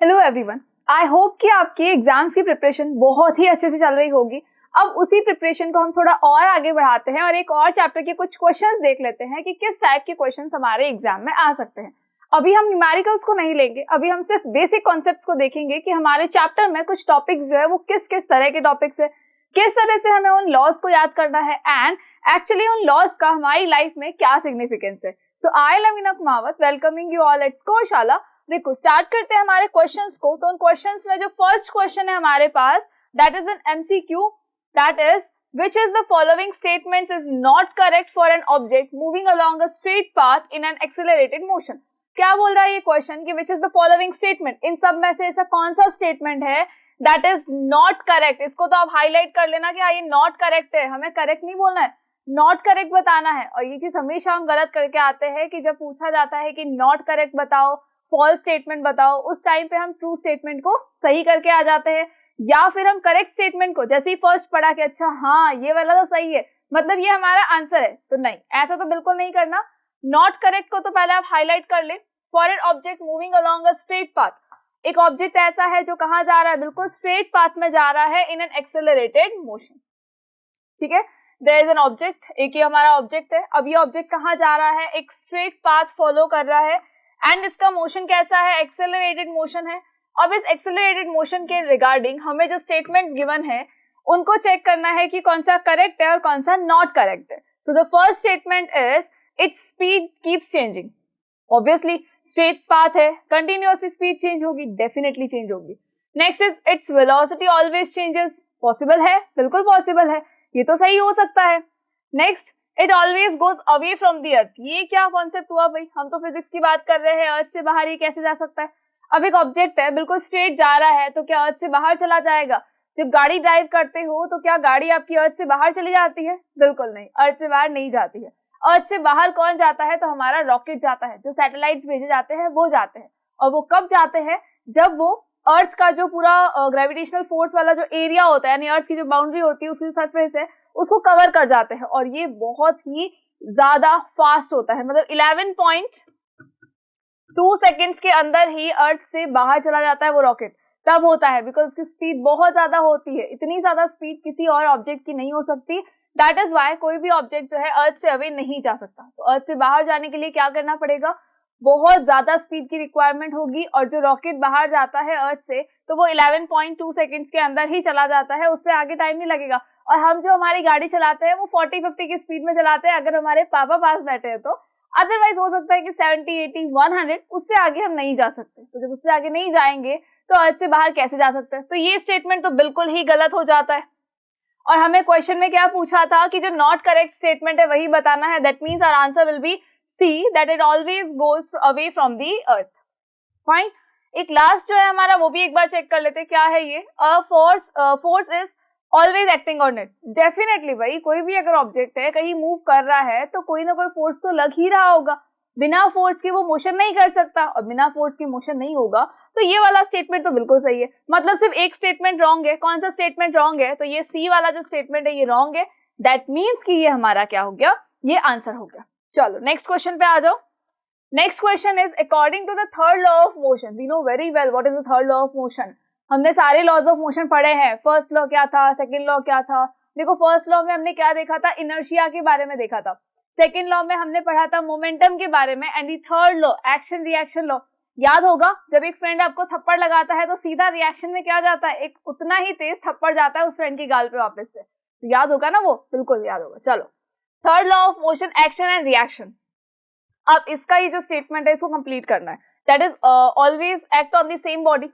Hello everyone, I hope कि आपकी exams की प्रिपरेशन बहुत ही अच्छे से चल रही होगी। अब उसी प्रिपरेशन को हम थोड़ा और आगे बढ़ाते हैं और एक और चैप्टर के कुछ क्वेश्चंस देख लेते हैं कि किस टाइप के क्वेश्चंस हमारे एग्जाम में आ सकते हैं। अभी हम न्यूमेरिकल्स को नहीं लेंगे, अभी हम सिर्फ बेसिक कॉन्सेप्ट्स को देखेंगे कि हमारे चैप्टर में कुछ टॉपिक्स जो है वो किस किस तरह के टॉपिक्स है, किस तरह से हमें उन लॉज को याद करना है एंड एक्चुअली उन लॉज का हमारी लाइफ में क्या सिग्निफिकेंस है। सो I Lavina Kumawat welcoming you all at Scoreshala. देखो स्टार्ट करते हैं हमारे क्वेश्चंस को। तो उन क्वेश्चंस में जो फर्स्ट क्वेश्चन है हमारे पास, that is an MCQ, that is which is the following statements is not correct for an object moving along a straight path in an accelerated motion। क्या बोल रहा है ये क्वेश्चन कि which is the following statement, इन सब में से ऐसा कौन सा स्टेटमेंट है that is not correct। इसको तो आप हाईलाइट कर लेना कि हाँ ये नॉट करेक्ट है, हमें करेक्ट नहीं बोलना है, नॉट करेक्ट बताना है। और ये चीज हमेशा हम गलत करके आते हैं कि जब पूछा जाता है कि नॉट करेक्ट बताओ, फॉल्स स्टेटमेंट बताओ, उस टाइम पे हम ट्रू स्टेटमेंट को सही करके आ जाते हैं, या फिर हम करेक्ट स्टेटमेंट को जैसे ही फर्स्ट पढ़ा कि अच्छा हाँ ये वाला तो सही है, मतलब ये हमारा आंसर है, तो नहीं, ऐसा तो बिल्कुल नहीं करना। नॉट करेक्ट को तो पहले आप हाईलाइट कर ले। For an object moving along a straight path, एक ऑब्जेक्ट ऐसा है जो कहाँ जा रहा है, बिल्कुल स्ट्रेट पाथ में जा रहा है इन एन एक्सेलरेटेड मोशन। ठीक है, देयर इज एन ऑब्जेक्ट, एक ही हमारा ऑब्जेक्ट है। अब ये ऑब्जेक्ट कहाँ जा रहा है, एक स्ट्रेट पाथ फॉलो कर रहा है एंड इसका मोशन कैसा है, एक्सेलरेटेड मोशन है। अब इस एक्सेलरेटेड मोशन के रिगार्डिंग हमें जो स्टेटमेंट्स गिवन है उनको चेक करना है कि कौन सा करेक्ट है और कौन सा नॉट करेक्ट है। So the first statement is its speed keeps changing. Obviously straight path है, कंटिन्यूअसली स्पीड चेंज होगी, डेफिनेटली चेंज होगी। Next is its velocity always changes. Possible है, बिल्कुल पॉसिबल है, ये तो सही हो सकता है। Next, it always goes away from the earth. ये क्या कॉन्सेप्ट हुआ भाई, हम तो फिजिक्स की बात कर रहे हैं, अर्थ से बाहर ये कैसे जा सकता है। अब एक ऑब्जेक्ट है बिल्कुल स्ट्रेट जा रहा है, तो क्या अर्थ से बाहर चला जाएगा। जब गाड़ी ड्राइव करते हो तो क्या गाड़ी आपकी अर्थ से बाहर चली जाती है, बिल्कुल नहीं, अर्थ से बाहर नहीं जाती है। अर्थ से बाहर कौन जाता है, तो हमारा रॉकेट जाता है, जो सैटेलाइट्स भेजे जाते हैं वो जाते हैं। और वो कब जाते हैं, जब वो अर्थ का जो पूरा ग्रेविटेशनल फोर्स वाला जो एरिया होता है, यानी अर्थ की जो बाउंड्री होती है, उसकी जो सरफेस है, उसको कवर कर जाते हैं। और ये बहुत ही ज्यादा फास्ट होता है, मतलब 11.2 सेकेंड्स के अंदर ही अर्थ से बाहर चला जाता है वो रॉकेट। तब होता है बिकॉज उसकी स्पीड बहुत ज्यादा होती है, इतनी ज्यादा स्पीड किसी और ऑब्जेक्ट की नहीं हो सकती। दैट इज वाई कोई भी ऑब्जेक्ट जो है अर्थ से अवे नहीं जा सकता। तो अर्थ से बाहर जाने के लिए क्या करना पड़ेगा, बहुत ज्यादा स्पीड की रिक्वायरमेंट होगी। और जो रॉकेट बाहर जाता है अर्थ से, तो वो 11.2 सेकेंड्स के अंदर ही चला जाता है, उससे आगे टाइम नहीं लगेगा। और हम जो हमारी गाड़ी चलाते हैं वो 40-50 की स्पीड में चलाते हैं, अगर हमारे पापा पास बैठे हैं तो। अदरवाइज हो सकता है कि 70, 80, 100, उससे आगे हम नहीं जा सकते। तो जब उससे आगे नहीं जाएंगे तो अर्थ से बाहर कैसे जा सकते हैं। तो ये स्टेटमेंट तो बिल्कुल ही गलत हो जाता है। और हमें क्वेश्चन में क्या पूछा था कि जो नॉट करेक्ट स्टेटमेंट है वही बताना है। That means our answer will be C, that it always goes away from the earth. Fine, एक लास्ट जो है हमारा वो भी एक बार चेक कर लेते हैं, क्या है ये। Force is always acting on it. Definitely भाई, कोई भी अगर ऑब्जेक्ट है कहीं मूव कर रहा है तो कोई ना कोई फोर्स तो लग ही रहा होगा, बिना फोर्स के वो मोशन नहीं कर सकता, और बिना फोर्स के मोशन नहीं होगा। तो ये वाला स्टेटमेंट तो बिल्कुल सही है। मतलब सिर्फ एक स्टेटमेंट रॉन्ग है। कौन सा स्टेटमेंट रॉन्ग है, तो ये सी वाला जो स्टेटमेंट है ये रॉन्ग है। दैट मीन्स कि ये हमारा क्या हो गया, ये आंसर हो गया। चलो नेक्स्ट क्वेश्चन पे आ जाओ। Next question is according to the third law of motion, we know very well what is the third law of motion. हमने सारे लॉज ऑफ मोशन पढ़े हैं। फर्स्ट लॉ क्या था, सेकंड लॉ क्या था। देखो फर्स्ट लॉ में हमने क्या देखा था, इनर्शिया के बारे में देखा था। सेकंड लॉ में हमने पढ़ा था मोमेंटम के बारे में। And the third law action reaction law, याद होगा जब एक फ्रेंड आपको थप्पड़ लगाता है तो सीधा रिएक्शन में क्या जाता है, एक उतना ही तेज थप्पड़ जाता है उस फ्रेंड की गाल पे वापस से। तो याद होगा ना, वो बिल्कुल याद होगा। चलो, third law of motion, action and reaction. अब इसका ये जो स्टेटमेंट है इसको कंप्लीट करना है। That is always act on the same body.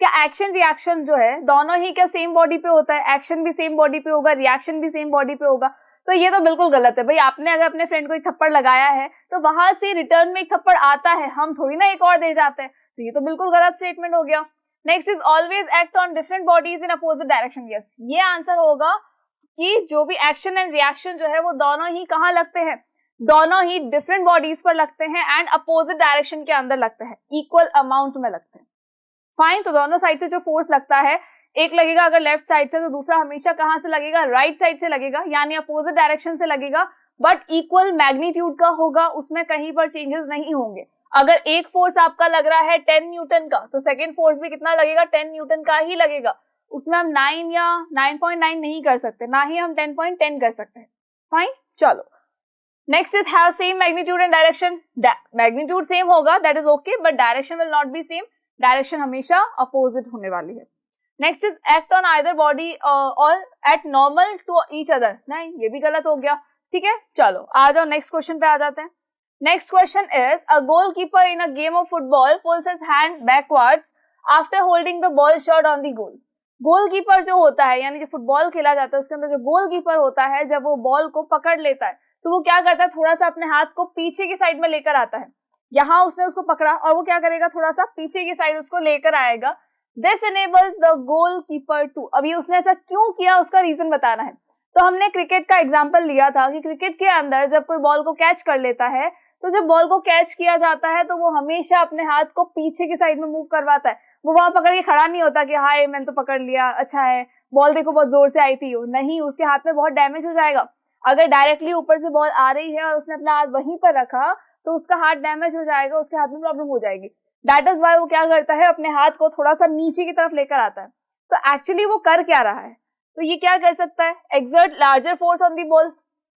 क्या एक्शन रिएक्शन जो है दोनों ही क्या सेम बॉडी पे होता है, एक्शन भी सेम बॉडी पे होगा, रिएक्शन भी सेम बॉडी पे होगा। तो ये तो बिल्कुल गलत है भाई। आपने अगर अपने फ्रेंड को एक थप्पड़ लगाया है तो वहां से रिटर्न में एक थप्पड़ आता है, हम थोड़ी ना एक और दे जाते हैं। तो ये तो बिल्कुल गलत स्टेटमेंट हो गया। Next is always act on different bodies in opposite direction. Yes, ये आंसर होगा कि जो भी एक्शन एंड रिएक्शन जो है वो दोनों ही कहाँ लगते हैं, दोनों ही डिफरेंट बॉडीज पर लगते हैं एंड अपोजिट डायरेक्शन के अंदर लगते हैं, इक्वल अमाउंट में लगते हैं। फाइन, तो दोनों साइड से जो फोर्स लगता है, एक लगेगा अगर लेफ्ट साइड से तो दूसरा हमेशा कहां से लगेगा, राइट साइड से लगेगा, यानी अपोजिट डायरेक्शन से लगेगा, बट इक्वल मैग्नीट्यूड का होगा, उसमें कहीं पर चेंजेस नहीं होंगे। अगर एक फोर्स आपका लग रहा है 10 न्यूटन का, तो सेकेंड फोर्स भी कितना लगेगा, 10 न्यूटन का ही लगेगा। उसमें हम 9 या 9.9 नहीं कर सकते, ना ही हम 10.10 कर सकते हैं। फाइन, चलो next is have same magnitude and direction. Magnitude same होगा, that is okay, but direction will not be same, direction हमेशा अपोजिट होने वाली है। Next is act on either body और at normal to each other. नहीं, ये भी गलत हो गया। ठीक है, चलो आ जाओ नेक्स्ट क्वेश्चन पे आ जाते हैं। Next question is a goalkeeper in a game of football pulls his hand backwards after holding the ball shot on the goal. Goalkeeper जो होता है, यानी जो फुटबॉल खेला जाता है उसके अंदर जो गोलकीपर होता है, जब वो बॉल को पकड़ लेता है तो वो क्या करता है, थोड़ा सा अपने हाथ को पीछे की साइड में लेकर आता है। यहाँ उसने उसको पकड़ा और वो क्या करेगा, थोड़ा सा पीछे की साइड उसको लेकर आएगा। This enables the goalkeeper to, अभी उसने ऐसा क्यों किया उसका रीजन बताना है। तो हमने क्रिकेट का एग्जांपल लिया था कि क्रिकेट के अंदर जब कोई बॉल को कैच कर लेता है, तो जब बॉल को कैच किया जाता है तो वो हमेशा अपने हाथ को पीछे की साइड में मूव करवाता है। वो वहां पकड़ के खड़ा नहीं होता कि हाय मैंने तो पकड़ लिया, अच्छा है, बॉल देखो बहुत जोर से आई थी। नहीं, उसके हाथ में बहुत डैमेज हो जाएगा। अगर डायरेक्टली ऊपर से बॉल आ रही है और उसने अपना हाथ वहीं पर रखा तो उसका हाथ डैमेज हो जाएगा, उसके हाथ में प्रॉब्लम हो जाएगी। दैट इज वाई वो क्या करता है, अपने हाथ को थोड़ा सा नीचे की तरफ लेकर आता है। तो एक्चुअली वो कर क्या रहा है, तो ये क्या कर सकता है, exert larger force on the ball.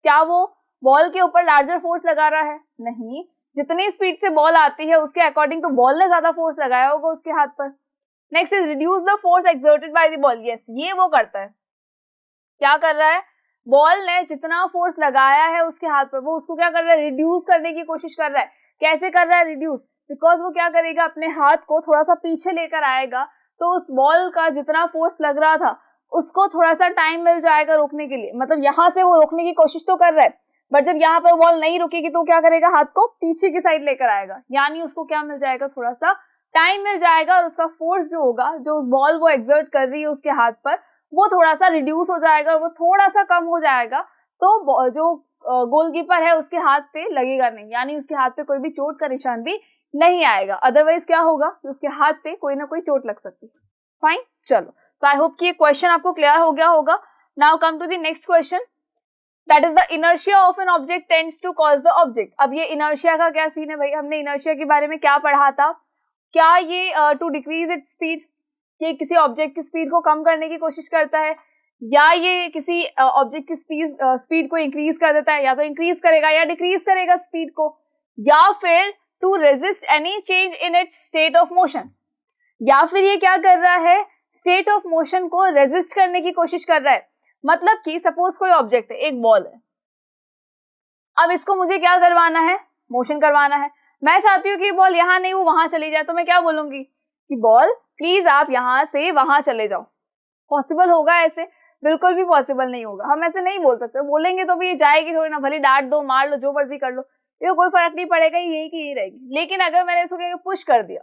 क्या वो बॉल के ऊपर लार्जर फोर्स लगा रहा है? नहीं, जितनी स्पीड से बॉल आती है उसके अकॉर्डिंग तो बॉल ने ज्यादा फोर्स लगाया होगा उसके हाथ पर। Next is reduce the force exerted by the ball. Yes, ये वो करता है। क्या कर रहा है, बॉल ने जितना फोर्स लगाया है उसके हाथ पर वो उसको क्या कर रहा है, रिड्यूस करने की कोशिश कर रहा है। कैसे कर रहा है रिड्यूस, बिकॉज वो क्या करेगा, अपने हाथ को थोड़ा सा पीछे लेकर आएगा, तो उस बॉल का जितना फोर्स लग रहा था उसको थोड़ा सा टाइम मिल जाएगा रोकने के लिए। मतलब यहाँ से वो रोकने की कोशिश तो कर रहा है, बट जब यहाँ पर बॉल नहीं रुकेगी तो क्या करेगा, हाथ को पीछे की साइड लेकर आएगा, यानी उसको क्या मिल जाएगा, थोड़ा सा टाइम मिल जाएगा और उसका फोर्स जो होगा, जो उस बॉल वो एक्सर्ट कर रही है उसके हाथ पर, वो थोड़ा सा रिड्यूस हो जाएगा और वो थोड़ा सा कम हो जाएगा। तो जो गोलकीपर है उसके हाथ पे लगेगा नहीं, यानी उसके हाथ पे कोई भी चोट का निशान भी नहीं आएगा। अदरवाइज क्या होगा कि उसके हाथ पे कोई ना कोई चोट लग सकती है। फाइन, चलो, सो आई होप कि ये क्वेश्चन आपको क्लियर हो गया होगा। Now come to the next question, that is the inertia of an object tends to cause the object. अब ये इनर्शिया का क्या सीन है भाई, हमने इनर्शिया के बारे में क्या पढ़ा था, क्या ये टू डिक्रीज इट्स स्पीड, ये किसी ऑब्जेक्ट की स्पीड को कम करने की कोशिश करता है, या ये किसी ऑब्जेक्ट की स्पीड को इंक्रीज कर देता है, या तो इंक्रीज करेगा या डिक्रीज करेगा स्पीड को, या फिर to resist any change in its state of motion, या फिर ये क्या कर रहा है, स्टेट ऑफ मोशन को रेजिस्ट करने की कोशिश कर रहा है। मतलब कि सपोज कोई ऑब्जेक्ट है, एक बॉल है, अब इसको मुझे क्या करवाना है, मोशन करवाना है। मैं चाहती हूँ कि बॉल यहाँ नहीं वो वहां चली जाए, तो मैं क्या बोलूंगी कि बॉल प्लीज आप यहाँ से वहां चले जाओ। पॉसिबल होगा ऐसे? बिल्कुल भी पॉसिबल नहीं होगा। हम ऐसे नहीं बोल सकते, बोलेंगे तो भी ये जाएगी थोड़ी ना, भले डांट दो, मार लो, जो मर्जी कर लो, ये कोई फर्क नहीं पड़ेगा, यही की यही रहेगी। लेकिन अगर मैंने इसको पुश कर दिया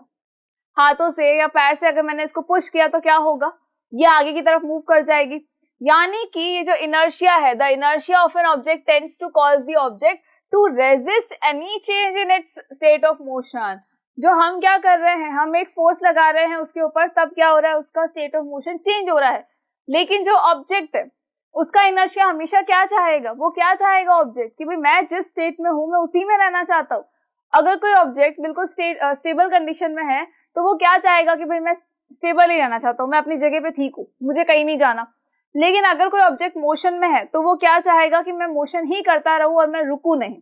हाथों से या पैर से, अगर मैंने इसको पुश किया तो क्या होगा, ये आगे की तरफ मूव कर जाएगी। यानी कि ये जो इनर्शिया है, the inertia of an object tends to cause the object to resist any change in its state of motion. जो हम क्या कर रहे हैं, हम एक फोर्स लगा रहे हैं उसके ऊपर, तब क्या हो रहा है, उसका स्टेट ऑफ मोशन चेंज हो रहा है। लेकिन जो ऑब्जेक्ट है उसका इनर्शिया हमेशा क्या चाहेगा, वो क्या चाहेगा ऑब्जेक्ट कि भाई मैं जिस स्टेट में हूं मैं उसी में रहना चाहता हूँ। अगर कोई ऑब्जेक्ट बिल्कुल स्टेबल कंडीशन में है तो वो क्या चाहेगा कि भाई मैं स्टेबल ही रहना चाहता हूँ, मैं अपनी जगह पे ठीक हूँ, मुझे कहीं नहीं जाना। लेकिन अगर कोई ऑब्जेक्ट मोशन में है तो वो क्या चाहेगा कि मैं मोशन ही करता रहूं और मैं रुकू नहीं।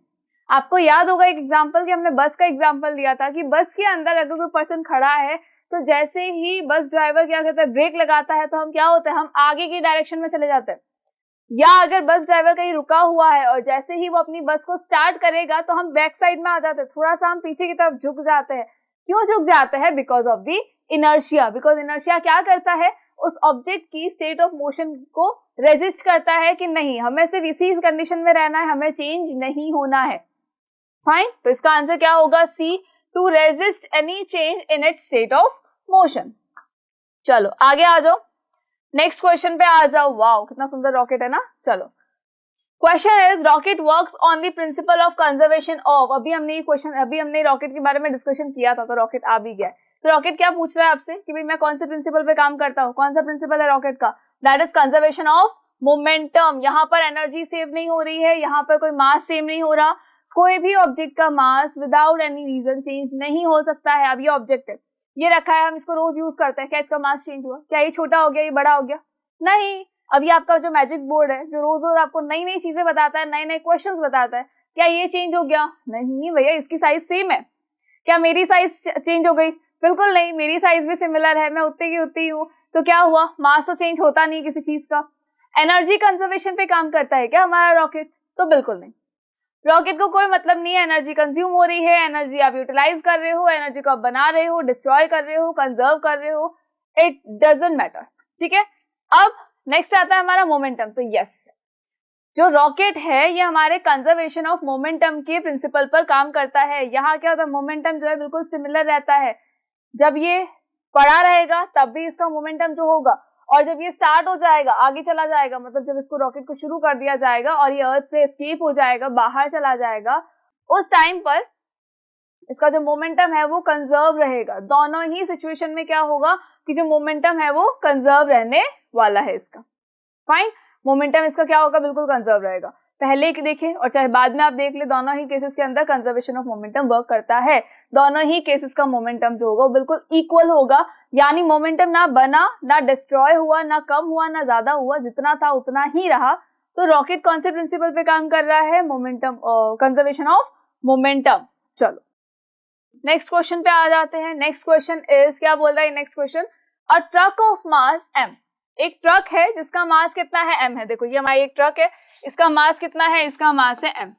आपको याद होगा एक एग्जांपल कि हमने बस का एग्जांपल लिया था कि बस के अंदर अगर कोई पर्सन खड़ा है तो जैसे ही बस ड्राइवर क्या करता है, ब्रेक लगाता है, तो हम क्या होता है, हम आगे की डायरेक्शन में चले जाते हैं। या अगर बस ड्राइवर कहीं रुका हुआ है और जैसे ही वो अपनी बस को स्टार्ट करेगा तो हम बैक साइड में आ जाते हैं, थोड़ा सा हम पीछे की तरफ झुक जाते हैं। क्यों झुक जाते हैं? Because of the inertia. Because inertia क्या करता है, उस ऑब्जेक्ट की स्टेट ऑफ मोशन को रेजिस्ट करता है कि नहीं, हमें सिर्फ इसी कंडीशन में रहना है, हमें चेंज नहीं होना है। फाइन, तो इसका आंसर क्या होगा, C, to resist any change in its state of motion. चलो आगे आ जाओ, नेक्स्ट क्वेश्चन पे आ जाओ। वाओ, कितना सुंदर रॉकेट है ना। चलो, question is rocket works on the principle of conservation of. अभी हमने रॉकेट के बारे में डिस्कशन किया था, तो रॉकेट आ भी गया है। तो रॉकेट क्या पूछ रहा है आपसे कि भाई मैं कौन से प्रिंसिपल पे काम करता हूँ, कौन सा प्रिंसिपल है रॉकेट का, that is conservation of momentum. यहाँ पर एनर्जी सेव नहीं हो रही है, यहाँ पर कोई मास सेव नहीं हो रहा, कोई भी ऑब्जेक्ट का मास विदाउट एनी रीजन चेंज नहीं हो सकता है। अब ये ऑब्जेक्ट है, ये रखा है, हम इसको रोज यूज करते हैं, क्या इसका मास चेंज हुआ? क्या ये छोटा हो गया, ये बड़ा हो गया? नहीं। अब ये आपका जो मैजिक बोर्ड है जो रोज रोज आपको नई नई चीजें बताता है, नए नए क्वेश्चंस बताता है, क्या ये चेंज हो गया? नहीं भैया, इसकी साइज सेम है। क्या मेरी साइज चेंज हो गई? बिल्कुल नहीं, मेरी साइज भी सिमिलर है, मैं उतनी की उतनी हूँ। तो क्या हुआ? मास तो चेंज होता नहीं किसी चीज का। एनर्जी कंजर्वेशन पे काम करता है क्या हमारा रॉकेट? तो बिल्कुल नहीं। रॉकेट को कोई मतलब नहीं है एनर्जी कंज्यूम हो रही है, एनर्जी आप यूटिलाइज कर रहे हो, एनर्जी को आप बना रहे हो, डिस्ट्रॉय कर रहे हो, कंजर्व कर रहे हो, इट डजंट मैटर। ठीक है, अब नेक्स्ट आता है हमारा मोमेंटम। तो यस, जो रॉकेट है ये हमारे कंजर्वेशन ऑफ मोमेंटम के प्रिंसिपल पर काम करता है। यहाँ क्या होता है, मोमेंटम जो है बिल्कुल सिमिलर रहता है। जब ये पड़ा रहेगा तब भी इसका मोमेंटम जो होगा, और जब ये स्टार्ट हो जाएगा, आगे चला जाएगा, मतलब जब इसको रॉकेट को शुरू कर दिया जाएगा और ये अर्थ से एस्केप हो जाएगा, बाहर चला जाएगा, उस टाइम पर इसका जो मोमेंटम है वो कंजर्व रहेगा। दोनों ही सिचुएशन में क्या होगा कि जो मोमेंटम है वो कंजर्व रहने वाला है इसका। फाइन, मोमेंटम इसका क्या होगा, बिल्कुल कंजर्व रहेगा। पहले की देखें और चाहे बाद में आप देख ले, दोनों ही केसेस के अंदर कंजर्वेशन ऑफ मोमेंटम वर्क करता है। दोनों ही केसेस का मोमेंटम जो होगा वो बिल्कुल इक्वल होगा, यानी मोमेंटम ना बना, ना डिस्ट्रॉय हुआ, ना कम हुआ, ना ज्यादा हुआ, जितना था उतना ही रहा। तो रॉकेट कौन से प्रिंसिपल पे काम कर रहा है? Momentum, conservation of momentum. चलो नेक्स्ट क्वेश्चन पे आ जाते हैं। नेक्स्ट क्वेश्चन इज, क्या बोल रहा है next question? A truck of mass m, एक ट्रक है जिसका मास कितना है? m है। देखो ये हमारी एक ट्रक है, इसका मास कितना है? इसका मास है m।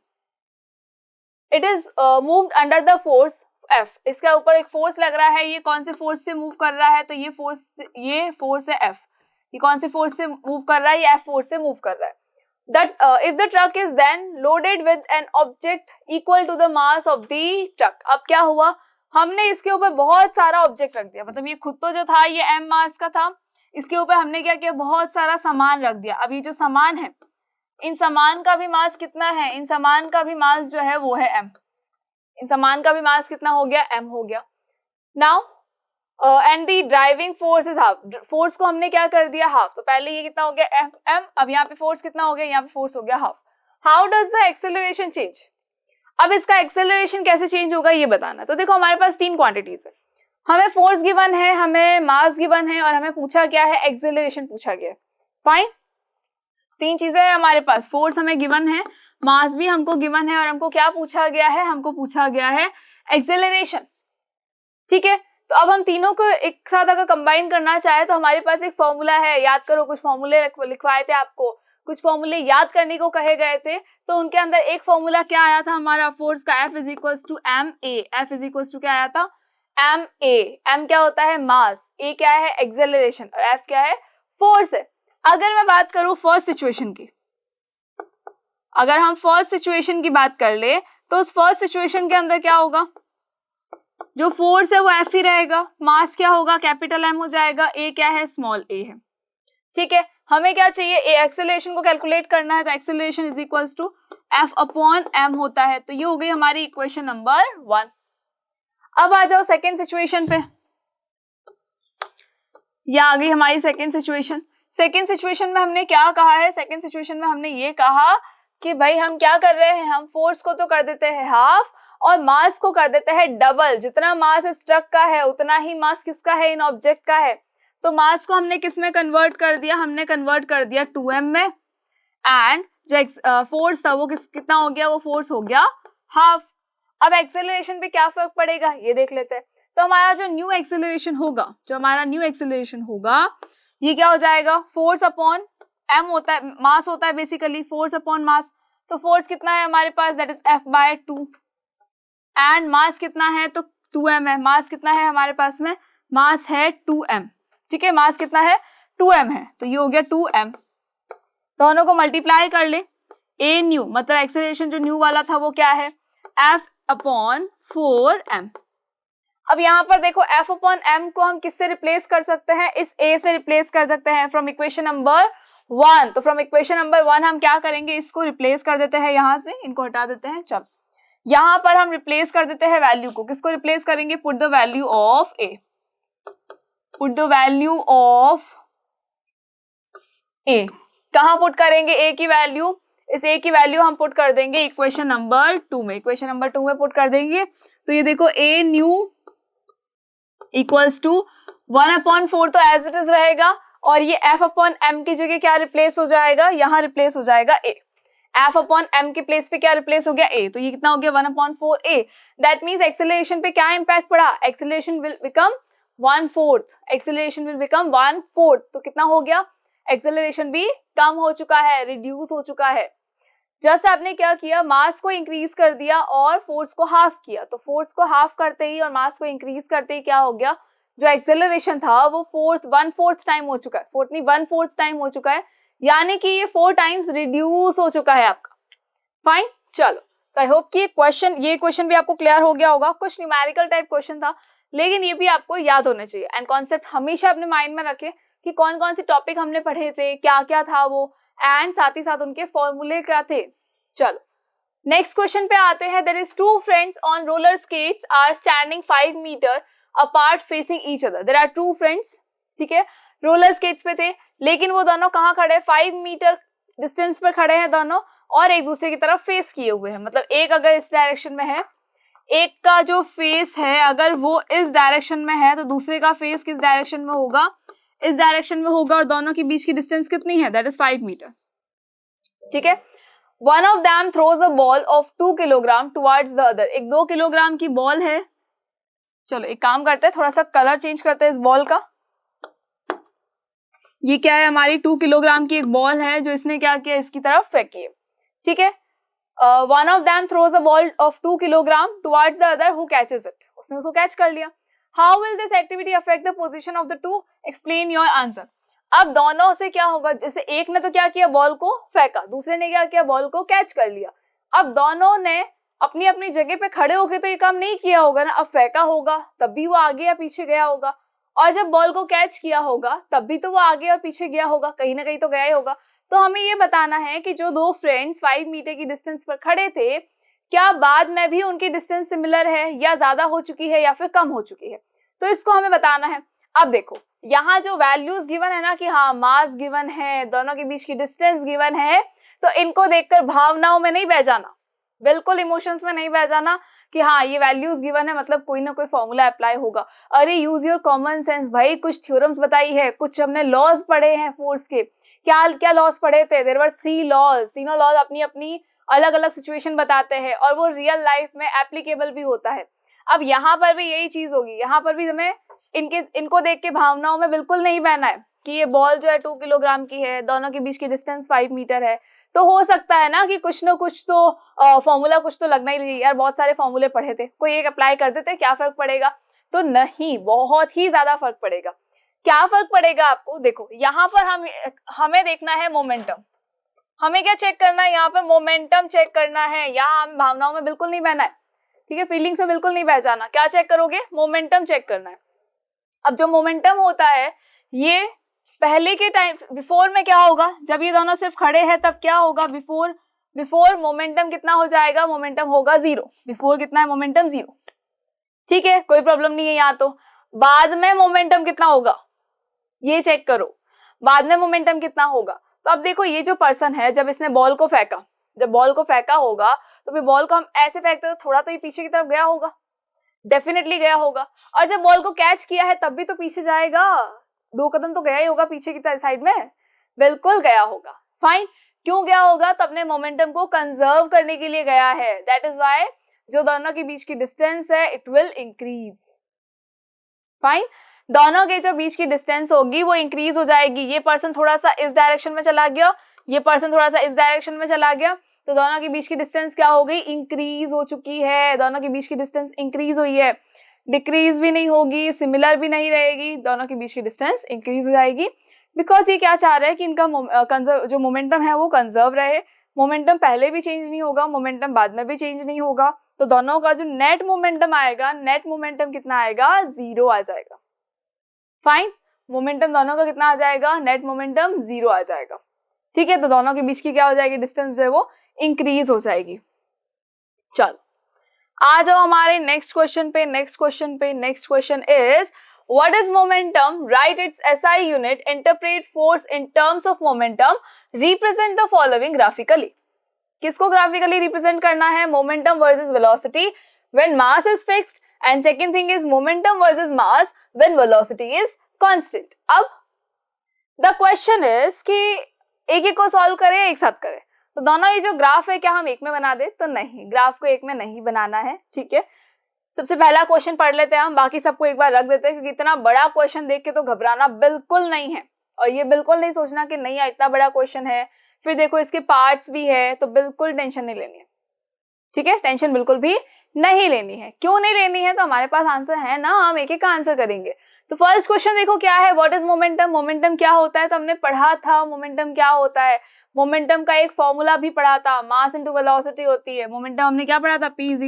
It is moved under the force F, इसके ऊपर एक फोर्स लग रहा है। ये कौन से फोर्स से मूव कर रहा है? तो ये फोर्स है F। ये कौन से फोर्स से मूव कर रहा है? ये F फोर्स से मूव कर रहा है। That if the truck is then loaded with an object equal to the mass of the truck, अब क्या हुआ, हमने इसके ऊपर बहुत सारा ऑब्जेक्ट रख दिया, मतलब ये खुद तो जो था ये m मास का था, इसके ऊपर हमने क्या किया, बहुत सारा सामान रख दिया। अब ये जो सामान है, इन सामान का भी मास कितना है? इन सामान का भी मास जो है वो है m। इन सामान का भी मास कितना हो गया? m हो गया। Now and the driving force is half, force को हमने क्या कर दिया? हाफ। तो पहले ये कितना हो गया? m, अब यहाँ पे फोर्स कितना हो गया? यहाँ पे फोर्स हो गया half. How does the acceleration change? अब इसका एक्सेलरेशन कैसे चेंज होगा ये बताना। तो देखो हमारे पास तीन क्वांटिटीज है, हमें फोर्स गिवन है, हमें मास गिवन है, और हमें पूछा क्या है? एक्सेलरेशन पूछा गया है। फाइन, तीन चीजें हैं हमारे पास, फोर्स हमें गिवन है, मास भी हमको गिवन है, और हमको क्या पूछा गया है? हमको पूछा गया है एक्सेलरेशन। ठीक है, तो अब हम तीनों को एक साथ अगर कंबाइन करना चाहे तो हमारे पास एक फॉर्मूला है, याद करो, कुछ फॉर्मूले लिखवाए थे आपको, कुछ फॉर्मूले याद करने को कहे गए थे। तो उनके अंदर एक फॉर्मूला क्या आया था हमारा? फोर्स का F is equal to M A. F is equal to क्या आया था? M A. एम क्या होता है? मास। ए क्या है? एक्सेलरेशन। और F क्या है? फोर्स है। अगर मैं बात करूं फर्स्ट सिचुएशन की, अगर हम फर्स्ट सिचुएशन की बात कर ले तो उस फर्स्ट सिचुएशन के अंदर क्या होगा? जो फोर्स है वो F ही रहेगा, मास क्या होगा? कैपिटल M हो जाएगा, ए क्या है? स्मॉल ए है। ठीक है, हमें क्या चाहिए? एक्सेलरेशन को कैलकुलेट करना है, तो acceleration is equals to F upon M होता है। तो ये हो गई हमारी इक्वेशन नंबर 1। अब आ जाओ सेकेंड सिचुएशन पे, या आ गई हमारी सेकेंड सिचुएशन। सेकेंड सिचुएशन में हमने क्या कहा है? सेकेंड सिचुएशन में हमने ये कहा कि भाई हम क्या कर रहे हैं, हम फोर्स को तो कर देते हैं हाफ और मास को कर देते हैं डबल। जितना मास इस ट्रक का है उतना ही मास किसका है? इन ऑब्जेक्ट का है। तो मास को हमने किस में कन्वर्ट कर दिया? हमने कन्वर्ट कर दिया 2m में, एंड जो फोर्स था वो कितना हो गया? वो फोर्स हो गया हाफ। अब एक्सेलरेशन पे क्या फर्क पड़ेगा ये देख लेते हैं। तो हमारा जो न्यू एक्सेलरेशन होगा, ये क्या हो जाएगा? फोर्स अपॉन m होता है, मास होता है बेसिकली, फोर्स अपॉन मास। तो फोर्स कितना है हमारे पास? That is F/2, and mass कितना है? तो 2m है। मास कितना है हमारे पास में? मास है 2m। ठीक है, मास कितना है? 2m है। तो ये हो गया 2m। दोनों को मल्टीप्लाई कर ले, a न्यू मतलब एक्सेलरेशन जो न्यू वाला था वो क्या है? F/4m। अब यहाँ पर देखो F/m को हम किससे रिप्लेस कर सकते हैं? इस a से रिप्लेस कर सकते हैं फ्रॉम इक्वेशन नंबर 1। तो फ्रॉम इक्वेशन नंबर 1 हम क्या करेंगे? इसको रिप्लेस कर देते हैं, यहाँ से इनको हटा देते हैं। चलो यहाँ पर हम रिप्लेस कर देते हैं वैल्यू को। किसको रिप्लेस करेंगे? Put the value of a, put the value of a। कहाँ पुट करेंगे a की वैल्यू? इस a की वैल्यू हम पुट कर देंगे इक्वेशन नंबर 2 में, इक्वेशन नंबर 2 में पुट कर देंगे। तो ये देखो a न्यू इक्वल्स टू 1/4 तो एज इट इज रहेगा, और ये f अपॉन m की जगह क्या रिप्लेस हो जाएगा, यहाँ रिप्लेस हो जाएगा a। f अपॉन m के प्लेस पे क्या रिप्लेस हो गया a, तो ये कितना हो गया 1/4 a। दैट मीन्स एक्सेलरेशन पे क्या इम्पैक्ट पड़ा, acceleration will become 1/4, acceleration will become 1/4। तो कितना हो गया, एक्सेलरेशन भी कम हो चुका है, रिड्यूस हो चुका है। जस्ट आपने क्या किया, मास को इंक्रीज कर दिया और फोर्स को हाफ किया। तो फोर्स को हाफ करते ही और मास को इंक्रीज करते ही क्या हो गया, जो एक्सेलरेशन था वो 1/4 टाइम हो चुका है, 1/4 टाइम हो चुका है, यानी कि ये 4 टाइम्स रिड्यूस हो चुका है आपका। फाइन, चलो, तो आई होप कि ये क्वेश्चन भी आपको क्लियर हो गया होगा। कुछ न्यूमेरिकल टाइप क्वेश्चन था, लेकिन ये भी आपको याद होने चाहिए। एंड कॉन्सेप्ट हमेशा अपने माइंड में रखें कि कौन कौन से टॉपिक हमने पढ़े थे, क्या क्या था वो, एंड साथ ही साथ उनके फॉर्मूले क्या थे। चलो नेक्स्ट क्वेश्चन पे आते हैं। There is 2 friends on roller skates are standing 5 meter apart facing each other. There are 2 friends, ठीक है, रोलर स्केट्स पे थे, लेकिन वो दोनों कहाँ खड़े, 5 मीटर डिस्टेंस पर खड़े हैं दोनों, और एक दूसरे की तरफ फेस किए हुए हैं। मतलब एक अगर इस डायरेक्शन में है, एक का जो फेस है अगर वो इस डायरेक्शन में है, तो दूसरे का फेस किस डायरेक्शन में होगा, इस डायरेक्शन में होगा, और दोनों के बीच की डिस्टेंस कितनी है, दैट इज 5 मीटर, ठीक है। One of them throws a ball of 2 kilogram towards the other. एक 2 किलोग्राम की बॉल है। चलो एक काम करते हैं, थोड़ा सा कलर चेंज करते हैं इस बॉल का। ये क्या है, हमारी 2 किलोग्राम की एक बॉल है जो इसने क्या किया, इसकी तरफ फेंकी है, ठीक है। One of them throws a ball of 2 kilogram towards the other who catches it. उसने उसको कैच कर लिया। How will this activity affect the position of the two, explain your answer. अब दोनों से क्या होगा, जैसे एक ने तो क्या किया, बॉल को फेंका, दूसरे ने क्या किया, बॉल को कैच कर लिया। अब दोनों ने अपनी अपनी जगह पे खड़े होके तो ये काम नहीं किया होगा ना, अब फेंका होगा तब भी वो आगे या पीछे गया होगा, और जब बॉल को कैच किया होगा तब भी तो वो आगे और पीछे गया होगा, कहीं ना कहीं तो गया ही होगा। तो हमें ये बताना है कि जो 2 फ्रेंड्स 5 मीटर की डिस्टेंस पर खड़े थे, क्या बाद में भी उनकी डिस्टेंस सिमिलर है, या ज्यादा हो चुकी है, या फिर कम हो चुकी है। तो इसको हमें बताना है। अब देखो यहाँ जो वैल्यूज गिवन है ना, कि हाँ मास गिवन है, दोनों के बीच की डिस्टेंस गिवन है, तो इनको देखकर भावनाओं में नहीं बह जाना, बिल्कुल इमोशंस में नहीं बह जाना कि हाँ ये वैल्यूज गिवन है मतलब कोई ना कोई फॉर्मूला अप्लाई होगा। अरे यूज योर कॉमन सेंस भाई, कुछ थ्योरम्स बताई है, कुछ हमने लॉज पढ़े हैं फोर्स के। क्या क्या लॉज पढ़े थे, देयर वर 3 लॉज। तीनों लॉज अपनी अपनी अलग अलग सिचुएशन बताते हैं, और वो रियल लाइफ में एप्लीकेबल भी होता है। अब यहाँ पर भी यही चीज होगी, यहाँ पर भी हमें इनको देख के भावनाओं में बिल्कुल नहीं बहना है कि ये बॉल जो है 2 किलोग्राम की है, दोनों के बीच की डिस्टेंस 5 मीटर है। तो हो सकता है ना कि कुछ ना कुछ तो फॉर्मूला कुछ तो लगना ही नहीं यार, बहुत सारे फॉर्मूले पढ़े थे, कोई एक अप्लाई कर देते, क्या फर्क पड़ेगा। तो नहीं, बहुत ही ज्यादा फर्क पड़ेगा। क्या फर्क पड़ेगा आपको, देखो यहाँ पर हमें देखना है मोमेंटम। हमें क्या चेक करना है, यहाँ पर मोमेंटम चेक करना है। यहाँ हम भावनाओं में बिल्कुल नहीं बहना है, ठीक है, फीलिंग्स में बिल्कुल नहीं बह जाना। क्या चेक करोगे, मोमेंटम चेक करना है। अब जो मोमेंटम होता है, ये पहले के टाइम बिफोर में क्या होगा, जब ये दोनों सिर्फ खड़े हैं तब क्या होगा, बिफोर मोमेंटम कितना हो जाएगा, मोमेंटम होगा 0। बिफोर कितना है, मोमेंटम 0, ठीक है, कोई प्रॉब्लम नहीं है। यहाँ तो बाद में मोमेंटम कितना होगा, ये चेक करो, बाद में मोमेंटम कितना होगा। तो अब देखो ये जो पर्सन है, जब इसने बॉल को फेंका, जब बॉल को फेंका होगा तो फिर बॉल को हम ऐसे फेंकते तो थोड़ा तो ये पीछे की तरफ गया होगा, डेफिनेटली गया होगा। और जब बॉल को कैच किया है तब भी तो पीछे जाएगा, 2 कदम तो गया ही होगा पीछे की साइड में, बिल्कुल गया होगा। फाइन, क्यों गया होगा, तो अपने मोमेंटम को कंजर्व करने के लिए गया है। दैट इज व्हाई जो दोनों के बीच की डिस्टेंस है इट विल इंक्रीज। फाइन, दोनों के जो बीच की डिस्टेंस होगी वो इंक्रीज हो जाएगी। ये पर्सन थोड़ा सा इस डायरेक्शन में चला गया, ये पर्सन थोड़ा सा इस डायरेक्शन में चला गया, तो दोनों के बीच की डिस्टेंस क्या हो गई, इंक्रीज हो चुकी है। दोनों के बीच की डिस्टेंस इंक्रीज हुई है, डिक्रीज भी नहीं होगी, सिमिलर भी नहीं रहेगी, दोनों के बीच की डिस्टेंस इंक्रीज हो जाएगी। बिकॉज ये क्या चाह रहा है कि इनका जो मोमेंटम है वो कंजर्व रहे। मोमेंटम पहले भी चेंज नहीं होगा, मोमेंटम बाद में भी चेंज नहीं होगा, तो दोनों का जो नेट मोमेंटम आएगा, नेट मोमेंटम कितना आएगा, 0 आ जाएगा। फाइन, मोमेंटम दोनों का कितना आ जाएगा, नेट मोमेंटम 0 आ जाएगा, ठीक है। तो दोनों के बीच की क्या हो जाएगी, डिस्टेंस जो है वो इंक्रीज हो जाएगी। चलो आ जाओ हमारे नेक्स्ट क्वेश्चन पे। Next question is what is momentum, right it's SI unit, interpret force in terms of momentum, represent the following graphically. किसको ग्राफिकली रिप्रेजेंट करना है? Momentum versus velocity when mass is fixed, and second thing is momentum versus mass when velocity is constant. अब the question is कि एक एक को solve करें या एक साथ करें? तो दोनों ये जो ग्राफ है क्या हम एक में बना दे? तो नहीं, ग्राफ को एक में नहीं बनाना है, ठीक है। सबसे पहला क्वेश्चन पढ़ लेते हैं हम, बाकी सबको एक बार रख देते हैं, क्योंकि इतना बड़ा क्वेश्चन देख के तो घबराना बिल्कुल नहीं है, और ये बिल्कुल नहीं सोचना कि नहीं इतना बड़ा क्वेश्चन है, फिर देखो इसके पार्ट्स भी है, तो बिल्कुल टेंशन नहीं लेनी है, ठीक है। टेंशन बिल्कुल भी नहीं लेनी है। क्यों नहीं लेनी है? तो हमारे पास आंसर है ना, हम एक एक का आंसर करेंगे। तो फर्स्ट क्वेश्चन देखो क्या है, व्हाट इज मोमेंटम? मोमेंटम क्या होता है? तो हमने पढ़ा था मोमेंटम क्या होता है। मोमेंटम का एक फॉर्मूला भी पढ़ा था, मास इनटू वेलोसिटी होती है। मोमेंटम हमने क्या पढ़ा था? P is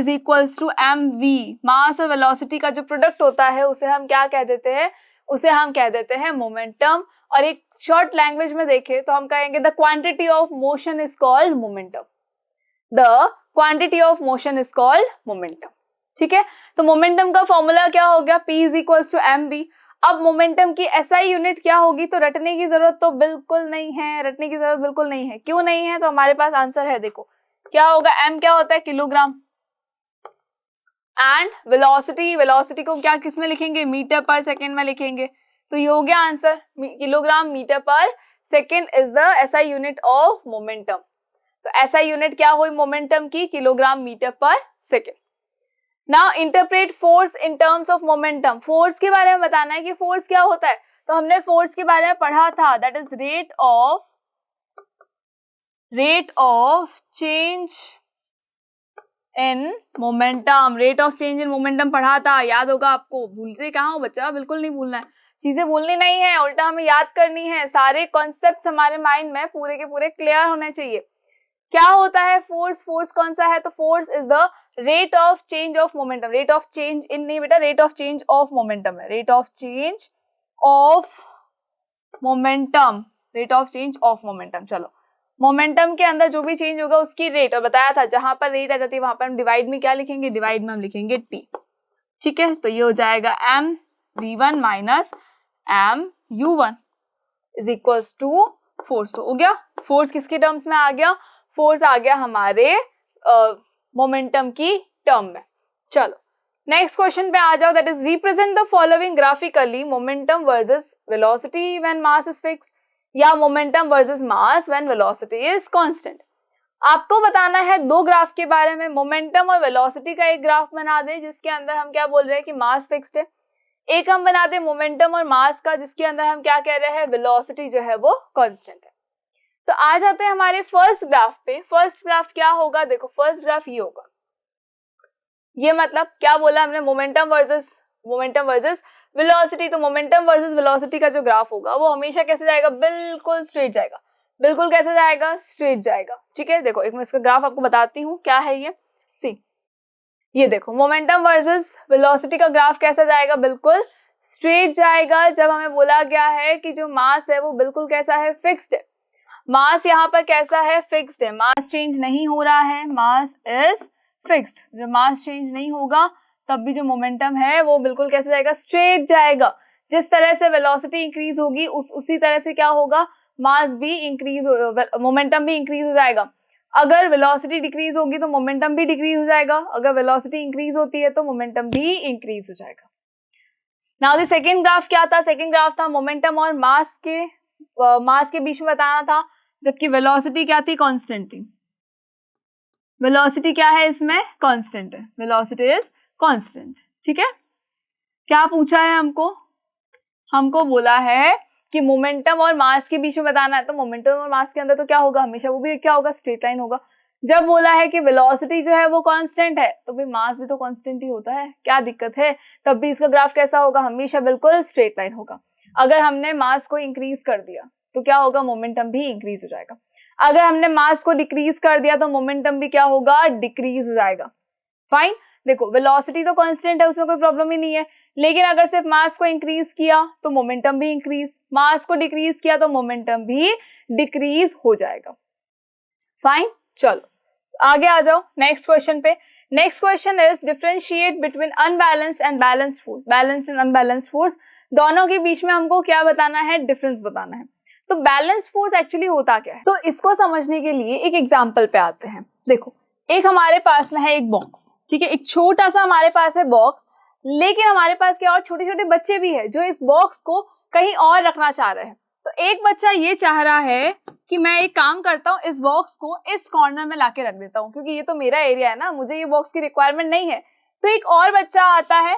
equals to mv। Mass और वेलोसिटी का जो प्रोडक्ट होता है उसे हम क्या कह देते हैं? उसे हम कह देते हैं मोमेंटम। और एक शॉर्ट लैंग्वेज में देखें तो हम कहेंगे the quantity of motion is called momentum. The quantity of motion is called momentum, ठीक है। तो मोमेंटम का फॉर्मूला क्या हो गया? P is equals to mv। अब मोमेंटम की SI यूनिट क्या होगी? तो रटने की जरूरत तो बिल्कुल नहीं है, रटने की जरूरत बिल्कुल नहीं है। क्यों नहीं है? तो हमारे पास आंसर है, देखो क्या होगा। M क्या होता है? किलोग्राम। एंड वेलोसिटी को क्या किस में लिखेंगे? मीटर पर सेकेंड में लिखेंगे। तो ये हो गया आंसर, किलोग्राम मीटर पर second is the SI unit of momentum. तो SI यूनिट क्या हुई मोमेंटम की? किलोग्राम मीटर पर second. Now interpret force in terms of momentum. Force के बारे में बताना है कि फोर्स क्या होता है। तो हमने फोर्स के बारे में पढ़ा था, that is rate of change in momentum. Rate of change in momentum पढ़ा था, याद होगा आपको। भूलते कहाँ हो बच्चा? बिल्कुल नहीं भूलना है, चीजें भूलनी नहीं है, उल्टा हमें याद करनी है। सारे कॉन्सेप्ट्स हमारे माइंड में पूरे के पूरे क्लियर होने चाहिए। क्या होता है फोर्स? फोर्स कौन सा है? तो force is the rate of change of momentum. Rate of change in नहीं बेटा, rate of change of momentum है। Rate of change of momentum, rate of change of momentum. चलो, मोमेंटम के अंदर जो भी चेंज होगा उसकी रेट, और बताया था जहां पर रेट आ जाती है वहां पर हम डिवाइड में क्या लिखेंगे? डिवाइड में हम लिखेंगे T, ठीक है। तो ये हो जाएगा mv1 minus mu1 is equals to force. तो हो गया फोर्स किसके टर्म्स में आ गया? फोर्स आ गया हमारे मोमेंटम की टर्म में। चलो नेक्स्ट क्वेश्चन पे आ जाओ, that is represent the following graphically, momentum versus velocity when mass is fixed, या momentum versus mass when velocity is constant. आपको बताना है दो ग्राफ के बारे में, मोमेंटम और वेलोसिटी का एक ग्राफ बना दे जिसके अंदर हम क्या बोल रहे हैं कि मास फिक्स्ड है। एक हम बना दे मोमेंटम और मास का जिसके अंदर हम क्या कह रहे हैं? वेलोसिटी जो है वो कांस्टेंट है। तो आ जाते हैं हमारे फर्स्ट ग्राफ पे। फर्स्ट ग्राफ क्या होगा? देखो फर्स्ट ग्राफ ये होगा, ये मतलब क्या बोला हमने? Momentum versus velocity. तो मोमेंटम वर्सेस वेलोसिटी का जो ग्राफ होगा वो हमेशा कैसे जाएगा? बिल्कुल स्ट्रेट जाएगा। बिल्कुल कैसे जाएगा? स्ट्रेट जाएगा, ठीक है। देखो एक मैं इसका ग्राफ आपको बताती हूँ क्या है ये। सी, ये देखो मोमेंटम वर्सेस वेलोसिटी का ग्राफ कैसा जाएगा? बिल्कुल स्ट्रेट जाएगा। जब हमें बोला गया है कि जो मास है वो बिल्कुल कैसा है? फिक्स्ड है। मास यहाँ पर कैसा है? फिक्स्ड है। मास चेंज नहीं हो रहा है, मास इज फिक्स्ड। जब मास चेंज नहीं होगा तब भी जो मोमेंटम है वो बिल्कुल कैसे जाएगा? स्ट्रेट जाएगा। जिस तरह से वेलोसिटी इंक्रीज होगी उसी तरह से क्या होगा? मास भी इंक्रीज, मोमेंटम भी इंक्रीज हो जाएगा। अगर वेलोसिटी डिक्रीज होगी तो मोमेंटम भी डिक्रीज हो जाएगा। अगर वेलोसिटी इंक्रीज होती है तो मोमेंटम भी इंक्रीज हो जाएगा। नाउ द सेकंड ग्राफ क्या था? सेकंड ग्राफ था मोमेंटम और मास के बीच में बताना था, जबकि वेलोसिटी क्या थी? कांस्टेंट थी। वेलोसिटी क्या है इसमें? कांस्टेंट है। वेलोसिटी इज कांस्टेंट, ठीक है। क्या पूछा है हमको बोला है कि मोमेंटम और मास के बीच में बताना है। तो मोमेंटम और मास के अंदर तो क्या होगा? हमेशा वो भी क्या होगा? स्ट्रेट लाइन होगा। जब बोला है कि वेलोसिटी जो है वो कांस्टेंट है तो भाई मास भी तो कांस्टेंट ही होता है, क्या दिक्कत है? तब भी इसका ग्राफ कैसा होगा? हमेशा बिल्कुल स्ट्रेट लाइन होगा। अगर हमने मास को इंक्रीज कर दिया तो क्या होगा? मोमेंटम भी इंक्रीज हो जाएगा। अगर हमने मास को डिक्रीज कर दिया तो मोमेंटम भी क्या होगा? डिक्रीज हो जाएगा। फाइन। देखो वेलोसिटी तो कांस्टेंट है, उसमें कोई प्रॉब्लम ही नहीं है, लेकिन अगर सिर्फ मास को इंक्रीज किया तो मोमेंटम भी इंक्रीज, मास को डिक्रीज किया तो मोमेंटम भी डिक्रीज हो जाएगा। फाइन। चलो आगे आ जाओ नेक्स्ट क्वेश्चन पे। Next question is differentiate between unbalanced and balanced force. Balanced and unbalanced force दोनों के बीच में हमको क्या बताना है? डिफरेंस बताना है। तो बैलेंस्ड फोर्स एक्चुअली होता क्या है, तो इसको समझने के लिए एक एग्जांपल पे आते हैं। देखो, एक हमारे पास में है एक बॉक्स, ठीक है, एक छोटा सा हमारे पास है बॉक्स, लेकिन हमारे पास क्या और छोटे छोटे बच्चे भी है जो इस बॉक्स को कहीं और रखना चाह रहे हैं। तो एक बच्चा ये चाह रहा है कि मैं एक काम करता हूँ, इस बॉक्स को इस कॉर्नर में लाके रख देता हूँ, क्योंकि ये तो मेरा एरिया है ना, मुझे ये बॉक्स की रिक्वायरमेंट नहीं है। तो एक और बच्चा आता है,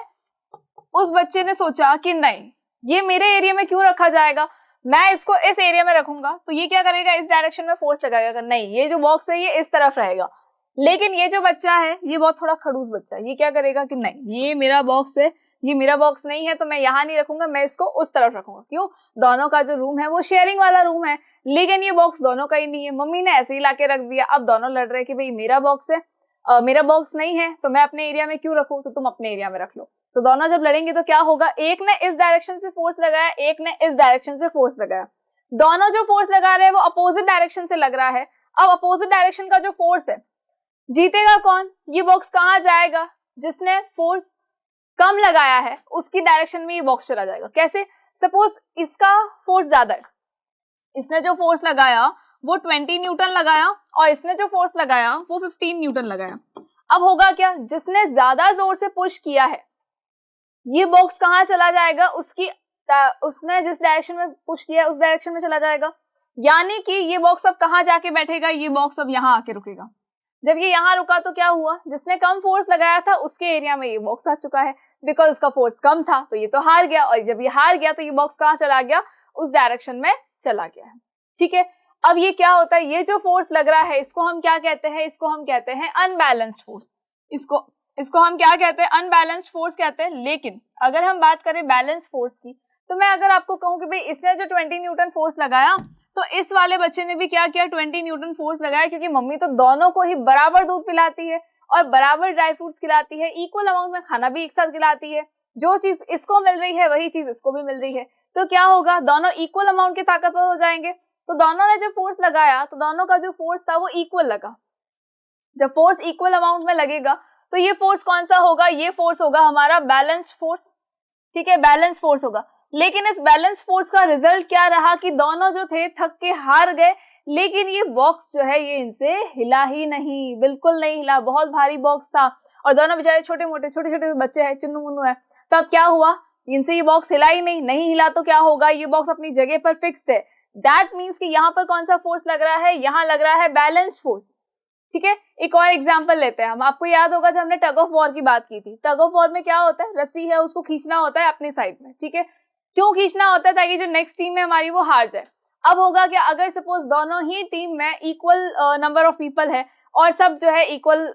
उस बच्चे ने सोचा कि नहीं, ये मेरे एरिया में क्यों रखा जाएगा, मैं इसको इस एरिया में रखूंगा। तो ये क्या करेगा, इस डायरेक्शन में फोर्स लगाएगा, नहीं ये जो बॉक्स है ये इस तरफ रहेगा। लेकिन ये जो बच्चा है ये बहुत थोड़ा खड़ूस बच्चा है, ये क्या करेगा कि नहीं ये मेरा बॉक्स है, ये मेरा बॉक्स नहीं है, तो मैं यहाँ नहीं रखूंगा, मैं इसको उस तरफ रखूंगा। क्यों, दोनों का जो रूम है वो शेयरिंग वाला रूम है, लेकिन ये बॉक्स दोनों का ही नहीं है, मम्मी ने ऐसे ही लाके रख दिया। अब दोनों लड़ रहे कि भाई मेरा बॉक्स है, मेरा बॉक्स नहीं है, तो मैं अपने एरिया में क्यों रखूं, तो तुम अपने एरिया में रख लो। तो दोनों जब लड़ेंगे तो क्या होगा, एक ने इस डायरेक्शन से फोर्स लगाया, एक ने इस डायरेक्शन से फोर्स लगाया, दोनों जो फोर्स लगा रहे हैं वो अपोजिट डायरेक्शन से लग रहा है। अब अपोजिट डायरेक्शन का जो फोर्स है, जीतेगा कौन, ये बॉक्स कहाँ जाएगा, जिसने फोर्स कम लगाया है उसकी डायरेक्शन में ये बॉक्स चला जाएगा। कैसे, सपोज इसका फोर्स ज्यादा है, इसने जो फोर्स लगाया वो 20 न्यूटन लगाया और इसने जो फोर्स लगाया वो 15 न्यूटन लगाया। अब होगा क्या, जिसने ज्यादा जोर से पुश किया है ये बॉक्स कहाँ चला जाएगा, उसने जिस डायरेक्शन में पुश किया है उस डायरेक्शन में चला जाएगा। यानी कि ये बॉक्स अब कहाँ जाके बैठेगा, ये बॉक्स अब यहाँ आके रुकेगा। जब ये यहाँ रुका तो क्या हुआ, जिसने कम फोर्स लगाया था उसके एरिया में ये बॉक्स आ चुका है, बिकॉज उसका फोर्स कम था, तो ये तो हार गया, और जब ये हार गया तो ये बॉक्स कहाँ चला गया, उस डायरेक्शन में चला गया है। ठीक है, अब ये क्या होता है, ये जो फोर्स लग रहा है इसको हम क्या कहते हैं, इसको हम कहते हैं अनबैलेंस्ड फोर्स। इसको हम क्या कहते हैं, अनबैलेंस्ड फोर्स कहते हैं। लेकिन अगर हम बात करें बैलेंस फोर्स की, तो मैं अगर आपको कहूँ कि भाई इसने जो 20 न्यूटन फोर्स लगाया, तो इस वाले बच्चे ने भी क्या किया, 20 न्यूटन फोर्स लगाया, क्योंकि मम्मी तो दोनों को ही बराबर दूध पिलाती है और बराबर ड्राई फ्रूट्स खिलाती है, इक्वल अमाउंट में खाना भी एक साथ खिलाती है, जो चीज इसको मिल रही है वही चीज इसको भी मिल रही है। तो क्या होगा, दोनों इक्वल अमाउंट के ताकतवर हो जाएंगे। तो दोनों ने जब फोर्स लगाया तो दोनों का जो फोर्स था वो इक्वल लगा। जब फोर्स इक्वल अमाउंट में लगेगा तो ये फोर्स कौन सा होगा, ये फोर्स होगा हमारा बैलेंस्ड फोर्स। ठीक है, बैलेंस फोर्स होगा। लेकिन इस बैलेंस फोर्स का रिजल्ट क्या रहा कि दोनों जो थे थक के हार गए, लेकिन ये बॉक्स जो है ये इनसे हिला ही नहीं, बिल्कुल नहीं हिला, बहुत भारी बॉक्स था और दोनों बेचारे छोटे छोटे बच्चे हैं, चुन्नू मुन्नू है। तो अब क्या हुआ, इनसे ये बॉक्स हिला ही नहीं हिला तो क्या होगा, ये बॉक्स अपनी जगह पर फिक्स्ड है। दैट मीन्स कि यहाँ पर कौन सा फोर्स लग रहा है, यहाँ लग रहा है बैलेंस फोर्स। ठीक है, एक और एग्जांपल लेते हैं हम। आपको याद होगा जब हमने टग ऑफ वॉर की बात की थी, टग ऑफ वॉर में क्या होता है, रस्सी है उसको खींचना होता है अपनी साइड में। ठीक है, क्यों खींचना होता है, ताकि जो नेक्स्ट टीम है हमारी वो हार जाए। अब होगा क्या, अगर सपोज दोनों ही टीम में इक्वल नंबर ऑफ पीपल है और सब जो है इक्वल,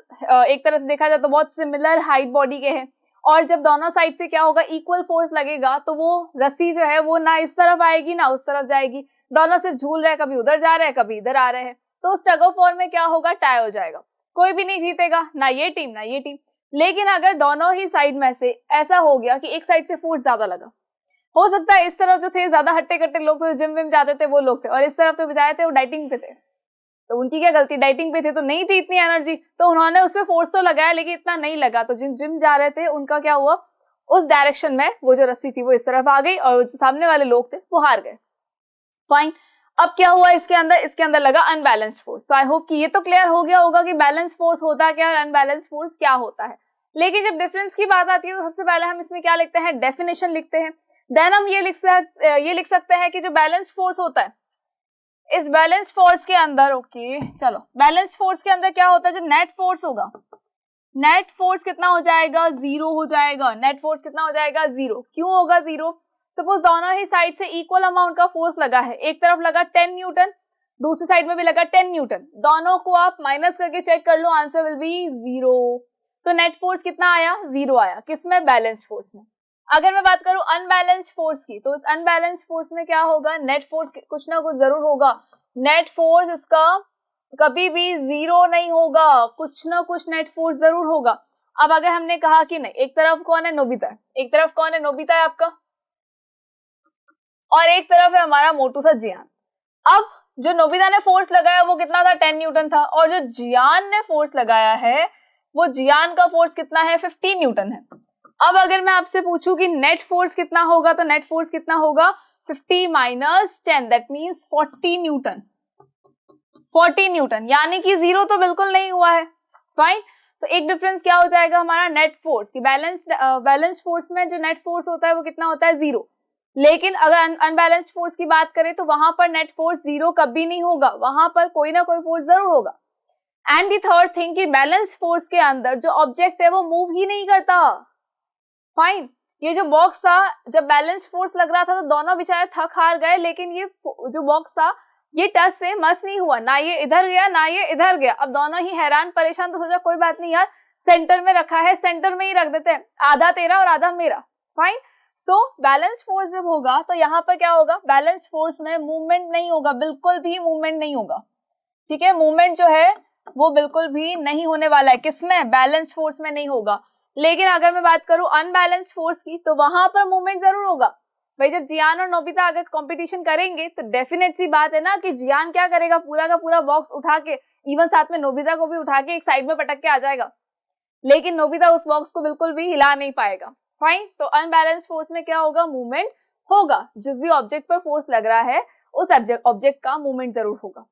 एक तरह से देखा जाए तो बहुत सिमिलर हाइट बॉडी के हैं, और जब दोनों साइड से क्या होगा, इक्वल फोर्स लगेगा, तो वो रस्सी जो है वो ना इस तरफ आएगी ना उस तरफ जाएगी, दोनों से झूल रहे हैं, कभी उधर जा रहे हैं कभी इधर आ रहे हैं। तो उस टग ऑफ वॉर में क्या होगा, टाई हो जाएगा, कोई भी नहीं जीतेगा, ना ये टीम ना ये टीम। लेकिन अगर दोनों ही साइड में से ऐसा हो गया कि एक साइड से फोर्स ज्यादा लगा, हो सकता है इस तरफ जो थे ज्यादा हट्टे कट्टे लोग थे, जिम विम जाते थे वो लोग थे, और इस तरफ तो बिताए थे वो डाइटिंग पे थे, तो उनकी क्या गलती, डाइटिंग पे थे तो नहीं थी इतनी एनर्जी, तो उन्होंने उसमें फोर्स तो लगाया लेकिन इतना नहीं लगा। तो जिम जा रहे थे उनका क्या हुआ, उस डायरेक्शन में वो जो रस्सी थी वो इस तरफ आ गई और जो सामने वाले लोग थे वो हार गए। फाइन, अब क्या हुआ इसके अंदर लगा अनबैलेंस्ड फोर्स। तो आई होप कि ये तो क्लियर हो गया होगा कि बैलेंस फोर्स होता क्या है और अनबैलेंस्ड फोर्स क्या होता है। लेकिन जब डिफरेंस की बात आती है तो सबसे पहले हम इसमें क्या लिखते हैं, डेफिनेशन लिखते हैं। देन हम ये लिख सकते हैं कि जो बैलेंस फोर्स होता है, इस बैलेंस फोर्स के अंदर, ओके चलो, बैलेंस फोर्स के अंदर क्या होता है, जो नेट फोर्स होगा, नेट फोर्स कितना हो जाएगा, 0 हो जाएगा। नेट फोर्स कितना हो जाएगा, 0। क्यों होगा 0, सपोज दोनों ही साइड से इक्वल अमाउंट का फोर्स लगा है, एक तरफ लगा 10 न्यूटन, दूसरी साइड में भी लगा 10 न्यूटन, दोनों को आप माइनस करके चेक कर लो, आंसर विल बी 0। तो नेट फोर्स कितना आया, 0 आया, किसमें, बैलेंस फोर्स में। अगर मैं बात करूं अनबैलेंस्ड फोर्स की, तो इस अनबैलेंस्ड फोर्स में क्या होगा, नेट फोर्स कुछ ना कुछ जरूर होगा, नेट फोर्स इसका कभी भी 0 नहीं होगा, कुछ ना कुछ नेट फोर्स जरूर होगा। अब अगर हमने कहा कि नहीं, एक तरफ कौन है, नोबिता है, एक तरफ कौन है, नोबिता है आपका, और एक तरफ है हमारा मोटू सा जियान। अब जो नोबिता ने फोर्स लगाया वो कितना था, 10 न्यूटन था, और जो जियान ने फोर्स लगाया है वो जियान का फोर्स कितना है, 15 न्यूटन है। अब अगर मैं आपसे पूछूं कि नेट फोर्स कितना होगा, तो नेट फोर्स कितना होगा, 50 minus 10 that means 40 Newton, 40 Newton, यानी कि जीरो तो बिल्कुल नहीं हुआ है। फाइन, तो एक डिफरेंस क्या हो जाएगा हमारा नेट फोर्स की, बैलेंस्ड फोर्स में जो नेट फोर्स होता है वो कितना होता है, जीरो। लेकिन अगर अनबैलेंस्ड फोर्स की बात करें तो वहां पर नेट फोर्स जीरो कभी नहीं होगा, वहां पर कोई ना कोई फोर्स जरूर होगा। एंड दी थर्ड थिंग कि बैलेंस्ड फोर्स के अंदर जो ऑब्जेक्ट है वो मूव ही नहीं करता। फाइन, ये जो बॉक्स था जब बैलेंस्ड फोर्स लग रहा था तो दोनों बेचारे थक हार गए, लेकिन ये जो बॉक्स था ये टच से मस नहीं हुआ, ना ये इधर गया ना ये इधर गया। अब दोनों ही हैरान परेशान, तो सोचा कोई बात नहीं यार, सेंटर में रखा है, सेंटर में ही रख देते हैं, आधा तेरा और आधा मेरा। फाइन, सो बैलेंस फोर्स जब होगा तो यहाँ पर क्या होगा, बैलेंस फोर्स में मूवमेंट नहीं होगा, बिल्कुल भी मूवमेंट नहीं होगा। ठीक है, मूवमेंट जो है वो बिल्कुल भी नहीं होने वाला है, किसमें, बैलेंस फोर्स में नहीं होगा। लेकिन अगर मैं बात करूं अनबैलेंस्ड फोर्स की तो वहां पर मूवमेंट जरूर होगा। भाई जब जियान और नोबिता अगर कंपटीशन करेंगे तो डेफिनेट सी बात है ना कि जियान क्या करेगा, पूरा का पूरा बॉक्स उठा के, इवन साथ में नोबिता को भी उठा के एक साइड में पटक के आ जाएगा, लेकिन नोबिता उस बॉक्स को बिल्कुल भी हिला नहीं पाएगा। फाइन, तो अनबैलेंस्ड फोर्स में क्या होगा, मूवमेंट होगा, जिस भी ऑब्जेक्ट पर फोर्स लग रहा है उस ऑब्जेक्ट का मूवमेंट जरूर होगा।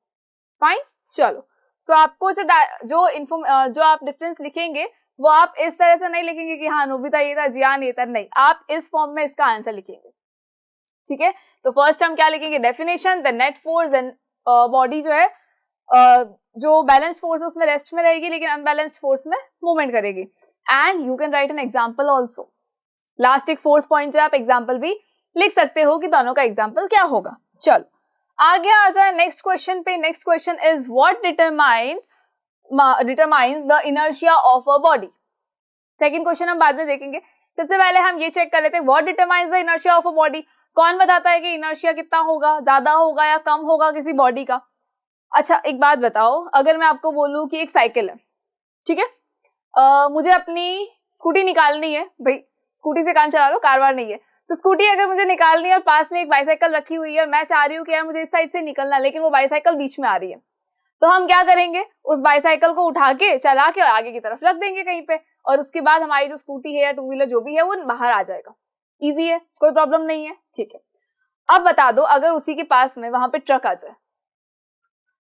फाइन, चलो, सो आपको जो आप डिफरेंस लिखेंगे वो आप इस तरह से नहीं लिखेंगे कि हाँ नोबिता ये था जियान ये था, नहीं, आप इस फॉर्म में इसका आंसर लिखेंगे। ठीक है, तो फर्स्ट हम क्या लिखेंगे, definition, the net force, then body जो है जो बैलेंस फोर्स है उसमें रेस्ट में रहेगी, लेकिन अनबैलेंस्ड फोर्स में मूवमेंट करेगी। And you can write an example also, last एक फोर्थ पॉइंट जो आप एग्जाम्पल भी लिख सकते हो कि दोनों का एग्जाम्पल क्या होगा। चलो आगे आ जाए नेक्स्ट क्वेश्चन पे। Next question is what determines the inertia of a body. Second question हम बाद में देखेंगे, सबसे पहले हम ये चेक कर लेते हैं what determines the inertia of a body. कौन बताता है कि इनर्शिया कितना होगा, ज्यादा होगा या कम होगा किसी बॉडी का। अच्छा एक बात बताओ, अगर मैं आपको बोलूं कि एक साइकिल है, ठीक है, मुझे अपनी स्कूटी निकालनी है, भाई स्कूटी से काम चला लो, कारवार नहीं है, तो स्कूटी अगर मुझे निकालनी है और पास में एक बाइसाइकिल रखी हुई है, मैं चाह रही हूँ कि यार मुझे इस साइड से निकलना, लेकिन वो बाइसाइकिल बीच में आ रही है, तो हम क्या करेंगे, उस बाइसाइकिल को उठा के चला के आगे की तरफ रख देंगे कहीं पे, और उसके बाद हमारी जो स्कूटी है या टू व्हीलर जो भी है वो बाहर आ जाएगा। इजी है, कोई प्रॉब्लम नहीं है। ठीक है, अब बता दो अगर उसी के पास में वहां पे ट्रक आ जाए,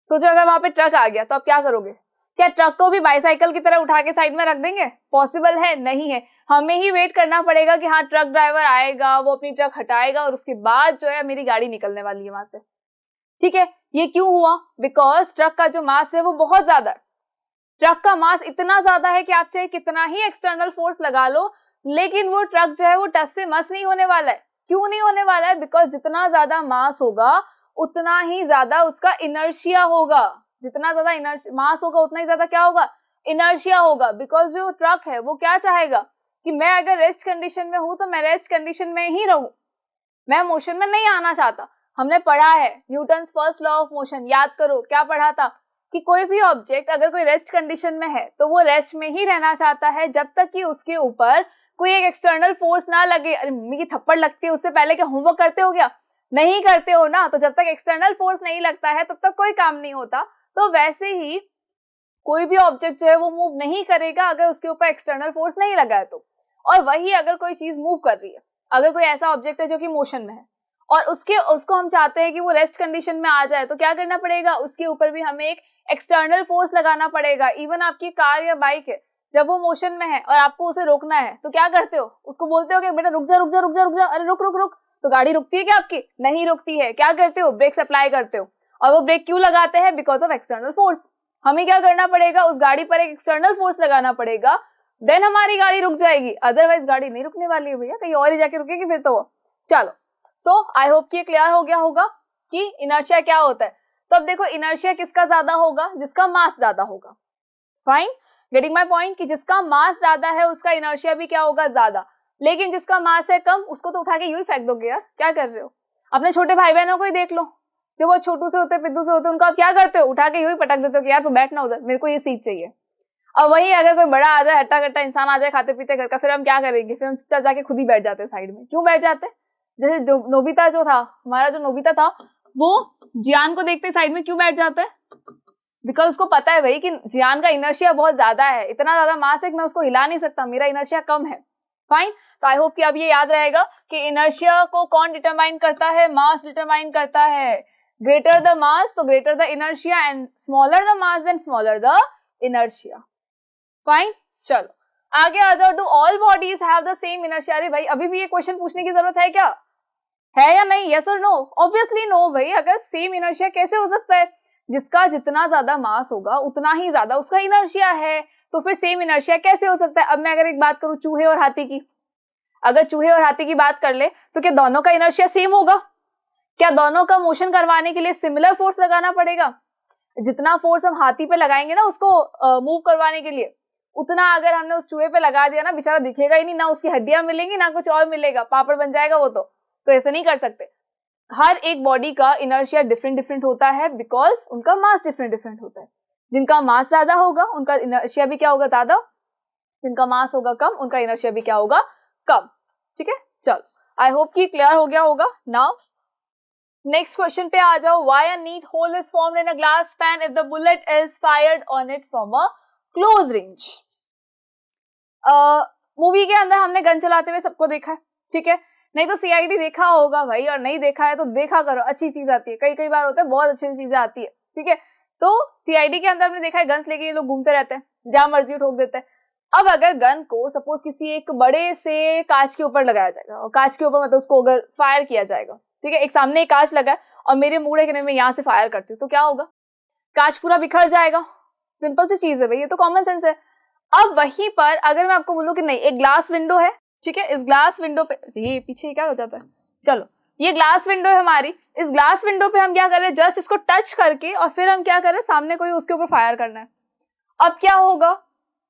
सोचो अगर वहां पे ट्रक आ गया तो आप क्या करोगे, क्या ट्रक को भी बाइसाइकिल की तरह उठा के साइड में रख देंगे, पॉसिबल है, नहीं है, हमें ही वेट करना पड़ेगा कि हाँ ट्रक ड्राइवर आएगा, वो अपनी ट्रक हटाएगा और उसके बाद जो है मेरी गाड़ी निकलने वाली है वहां से। ठीक है, ये क्यों हुआ, बिकॉज ट्रक का जो मास है वो बहुत ज्यादा है, ट्रक का मास इतना ज्यादा है कि आप चाहे कितना ही एक्सटर्नल फोर्स लगा लो, लेकिन वो ट्रक जो है वो टच से मस नहीं होने वाला है। क्यों नहीं होने वाला है, बिकॉज जितना ज्यादा मास होगा उतना ही ज्यादा उसका इनर्शिया होगा, जितना ज्यादा मास होगा उतना ही ज्यादा क्या होगा, इनर्शिया होगा। बिकॉज जो ट्रक है वो क्या चाहेगा कि मैं अगर रेस्ट कंडीशन में हूं तो मैं रेस्ट कंडीशन में ही रहूं, मैं मोशन में नहीं आना चाहता। हमने पढ़ा है Newton's first law of motion, याद करो क्या पढ़ा था कि कोई भी ऑब्जेक्ट अगर कोई रेस्ट कंडीशन में है तो वो रेस्ट में ही रहना चाहता है जब तक कि उसके ऊपर कोई एक एक्सटर्नल फोर्स ना लगे। अरे मम्मी की थप्पड़ लगती है उससे पहले क्या होमवर्क करते हो क्या, नहीं करते हो ना, तो जब तक एक्सटर्नल फोर्स नहीं लगता है तब तक कोई काम नहीं होता। तो वैसे ही कोई भी ऑब्जेक्ट जो है वो मूव नहीं करेगा अगर उसके ऊपर एक्सटर्नल फोर्स नहीं लगा है तो। और वही अगर कोई चीज मूव कर रही है, अगर कोई ऐसा ऑब्जेक्ट है जो कि मोशन में है और उसको हम चाहते हैं कि वो रेस्ट कंडीशन में आ जाए, तो क्या करना पड़ेगा, उसके ऊपर भी हमें एक एक्सटर्नल फोर्स लगाना पड़ेगा। इवन आपकी कार या बाइक है, जब वो मोशन में है और आपको उसे रोकना है तो क्या करते हो, उसको बोलते हो कि बेटा रुक जा रुक जा रुक जा रुक जा, अरे रुक रुक रुक, तो गाड़ी रुकती है क्या आपकी, नहीं रुकती है। क्या करते हो, ब्रेक अप्लाई करते हो। और वो ब्रेक क्यों लगाते हैं, बिकॉज ऑफ एक्सटर्नल फोर्स। हमें क्या करना पड़ेगा, उस गाड़ी पर एक एक्सटर्नल फोर्स लगाना पड़ेगा, देन हमारी गाड़ी रुक जाएगी, अदरवाइज गाड़ी नहीं रुकने वाली है भैया, कहीं और ही जाके रुकेगी फिर तो वो। चलो, सो आई होप कि क्लियर हो गया होगा कि इनर्शिया क्या होता है। तो अब देखो इनर्शिया किसका ज्यादा होगा, जिसका मास ज्यादा होगा। फाइन, गेटिंग माय पॉइंट कि जिसका मास ज्यादा है उसका इनर्शिया भी क्या होगा, ज्यादा। लेकिन जिसका मास है कम उसको तो उठा के यूं ही फेंक दोगे यार, क्या कर रहे हो। अपने छोटे भाई बहनों को ही देख लो, जो बहुत छोटू से होते पिद्दू से होते, उनको आप क्या करते हो, उठा के यूं ही पटक देते हो कि यार तू बैठना उधर, मेरे को ये सीट चाहिए। और वही अगर कोई बड़ा आ जाए, हट्टा कट्टा इंसान आ जाए खाते पीते घर का, फिर हम क्या करेंगे, फिर हम चुपचाप जाके खुद ही बैठ जाते हैं साइड में। क्यों बैठ जाते हैं, जैसे नोबिता जो था, हमारा जो नोबिता था वो जियान को देखते साइड में क्यों बैठ जाता है, बिकॉज उसको पता है भाई कि जियान का इनर्शिया बहुत ज्यादा है, इतना ज्यादा मास है कि मैं उसको हिला नहीं सकता, मेरा इनर्शिया कम है। फाइन। तो आई होप कि अब ये याद रहेगा कि इनर्शिया को कौन डिटरमाइन करता है, मास डिटरमाइन करता है। ग्रेटर द मास तो greater the inertia and smaller the mass then smaller the inertia. Fine, चलो आगे आ जाओ। Do all bodies have the same inertia? अरे भाई अभी भी ये क्वेश्चन पूछने की जरूरत है क्या, है या नहीं? यस और नो? ऑब्वियसली नो भाई। अगर सेम इनर्शिया कैसे हो सकता है? जिसका जितना ज्यादा मास होगा उतना ही ज्यादा उसका इनर्शिया है, तो फिर सेम इनर्शिया कैसे हो सकता है? अब मैं अगर एक बात करूं चूहे और हाथी की, अगर चूहे और हाथी की बात कर ले तो क्या दोनों का इनर्शिया सेम होगा? क्या दोनों का मोशन करवाने के लिए सिमिलर फोर्स लगाना पड़ेगा? जितना फोर्स हम हाथी पे लगाएंगे ना उसको मूव करवाने के लिए, उतना अगर हमने उस चूहे पे लगा दिया ना, बेचारा दिखेगा ही नहीं, ना उसकी हड्डियां मिलेंगी ना कुछ और मिलेगा, पापड़ बन जाएगा वो। तो ऐसा नहीं कर सकते। हर एक बॉडी का इनर्शिया डिफरेंट डिफरेंट होता है बिकॉज उनका मास डिफरेंट डिफरेंट होता है। जिनका मास ज्यादा होगा उनका इनर्शिया भी क्या होगा? ज्यादा। जिनका मास होगा कम उनका इनर्शिया भी क्या होगा? कम। ठीक है, चलो आई होप कि क्लियर हो गया होगा। नाउ नेक्स्ट क्वेश्चन पे आ जाओ। Why a neat hole is formed in a glass pane if the bullet is fired on it from a close range? Movie के अंदर हमने गन चलाते हुए सबको देखा है, ठीक है? नहीं तो सीआईडी देखा होगा भाई, और नहीं देखा है तो देखा करो, अच्छी चीज आती है। कई बार होता है बहुत अच्छी चीजें आती है, ठीक है? तो सीआईडी के अंदर हमने देखा है गन्स लेके ये लोग घूमते रहते हैं, जहां मर्जी ठोक देते हैं। अब अगर गन को सपोज किसी एक बड़े से कांच के ऊपर लगाया जाएगा, और कांच के ऊपर मतलब उसको अगर फायर किया जाएगा, ठीक है? एक सामने एक कांच लगा है और मेरे मुंह के में यहाँ से फायर करती हूँ, तो क्या होगा? कांच पूरा बिखर जाएगा। सिंपल सी चीज है भाई, ये तो कॉमन सेंस है। अब वहीं पर अगर मैं आपको बोलूं कि नहीं, एक ग्लास विंडो है, ठीक है? इस ग्लास विंडो पे, ये पीछे क्या हो जाता है, चलो ये ग्लास विंडो है हमारी। इस ग्लास विंडो पे हम क्या कर रहे हैं? जस्ट इसको टच करके और फिर हम क्या कर रहे हैं? सामने कोई उसके ऊपर फायर करना है। अब क्या होगा?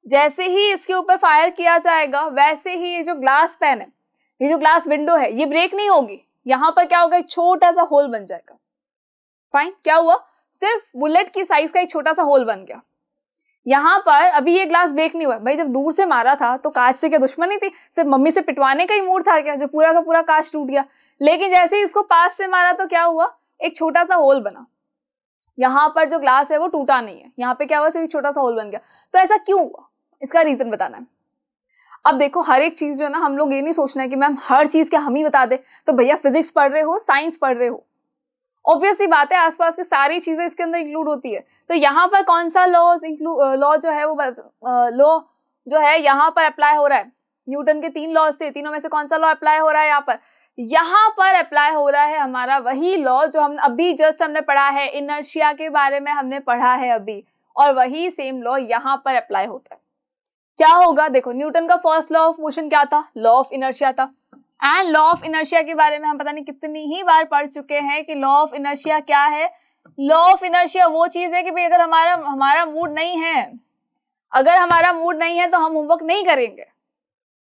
जैसे ही इसके ऊपर फायर किया जाएगा वैसे ही ये जो ग्लास पैन है, ये जो ग्लास विंडो है, ये ब्रेक नहीं होगी। यहाँ पर क्या होगा? एक छोटा सा होल बन जाएगा। फाइन, क्या हुआ? सिर्फ बुलेट की साइज का एक छोटा सा होल बन गया। यहाँ पर अभी ये ग्लास ब्रेक नहीं हुआ भाई। जब दूर से मारा था तो कांच से क्या दुश्मनी थी? सिर्फ मम्मी से पिटवाने का ही मूड था क्या, जो पूरा का पूरा कांच टूट गया? लेकिन जैसे ही इसको पास से मारा तो क्या हुआ? एक छोटा सा होल बना। यहाँ पर जो ग्लास है वो टूटा नहीं है, यहाँ पे क्या हुआ? सिर्फ एक छोटा सा होल बन गया। तो ऐसा क्यों हुआ? इसका रीजन बताना है। अब देखो, हर एक चीज जो है ना, हम लोग ये नहीं सोचना है कि मैम हर चीज क्या हम ही बता दे। तो भैया फिजिक्स पढ़ रहे हो, साइंस पढ़ रहे हो, ऑब्वियस सी बात है आसपास की सारी चीजें इसके अंदर इंक्लूड होती है। तो यहाँ पर कौन सा लॉ जो है वो लॉ जो है यहाँ पर अप्लाई हो रहा है? न्यूटन के 3 लॉज थे, तीनों में से कौन सा लॉ अप्लाई हो रहा है यहाँ पर? यहाँ पर अप्लाई हो रहा है हमारा वही लॉ जो हम अभी जस्ट हमने पढ़ा है, इनर्शिया के बारे में हमने पढ़ा है अभी, और वही सेम लॉ यहाँ पर अप्लाई होता है। क्या होगा? देखो, न्यूटन का फर्स्ट लॉ ऑफ मोशन क्या था? लॉ ऑफ इनर्शिया था। एंड लॉ ऑफ इनर्शिया के बारे में हम पता नहीं कितनी ही बार पढ़ चुके हैं कि लॉ ऑफ इनर्शिया क्या है। लॉ ऑफ इनर्शिया वो चीज है कि भाई अगर हमारा मूड नहीं है, अगर हमारा मूड नहीं है तो हम होमवर्क नहीं करेंगे,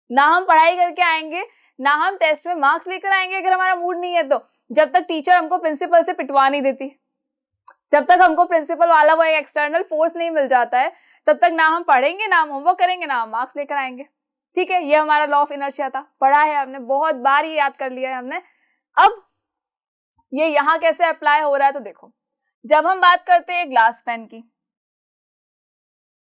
ना हम पढ़ाई करके आएंगे, ना हम टेस्ट में मार्क्स लेकर आएंगे अगर हमारा मूड नहीं है तो। जब तक टीचर हमको प्रिंसिपल से पिटवा नहीं देती, जब तक हमको प्रिंसिपल वाला वो एक्सटर्नल फोर्स नहीं मिल जाता है, तब तक ना हम पढ़ेंगे, ना हम होमवर्क करेंगे, ना हम मार्क्स लेकर आएंगे। ठीक है, ये हमारा लॉ ऑफ इनर्शिया था, पढ़ा है हमने, बहुत बार ये याद कर लिया है हमने। अब ये यहाँ कैसे अप्लाई हो रहा है? तो देखो, जब हम बात करते हैं ग्लास पेन की,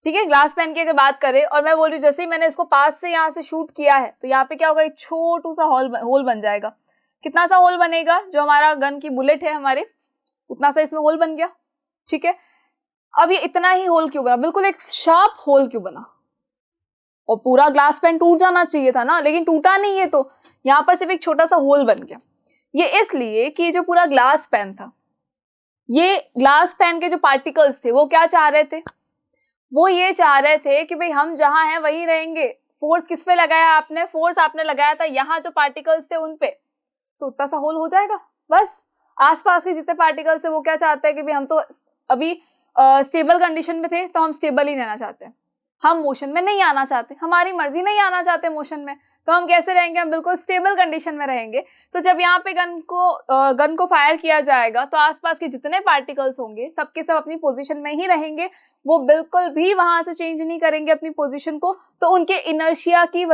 ठीक है, ग्लास पेन की अगर बात करें, और मैं बोल रही हूँ जैसे ही मैंने इसको पास से यहाँ से शूट किया है तो यहाँ पे क्या होगा? एक छोटू सा होल बन जाएगा। कितना सा होल बनेगा? जो हमारा गन की बुलेट है हमारे, उतना सा इसमें होल बन गया। ठीक है, अब ये इतना ही होल क्यों बना? बिल्कुल एक शार्प होल क्यों बना? और पूरा ग्लास पेन टूट जाना चाहिए था ना, लेकिन टूटा नहीं है, तो यहाँ पर सिर्फ एक छोटा सा होल बन गया। ये इसलिए कि ये जो पूरा ग्लास पेन था, ये ग्लास पेन के जो पार्टिकल्स थे वो क्या चाह रहे थे? वो ये चाह रहे थे कि भाई हम जहां हैं वहीं रहेंगे। फोर्स किस पे लगाया आपने? फोर्स आपने लगाया था यहाँ जो पार्टिकल्स थे उन पे, तो उतना सा होल हो जाएगा बस। आसपास के जितने पार्टिकल्स है वो क्या चाहते हैं कि भाई हम तो अभी स्टेबल कंडीशन में थे, तो हम स्टेबल ही रहना चाहते हैं, हम मोशन में नहीं आना चाहते, हमारी मर्जी नहीं आना चाहते मोशन में, तो हम कैसे रहेंगे? हम बिल्कुल स्टेबल कंडीशन में रहेंगे। तो जब यहाँ पे गन को फायर किया जाएगा तो आसपास के जितने पार्टिकल्स होंगे सबके सब अपनी पोजीशन में ही रहेंगे, वो बिल्कुल भी वहां से चेंज नहीं करेंगे अपनी पोजीशन को। तो उनके इनर्शिया की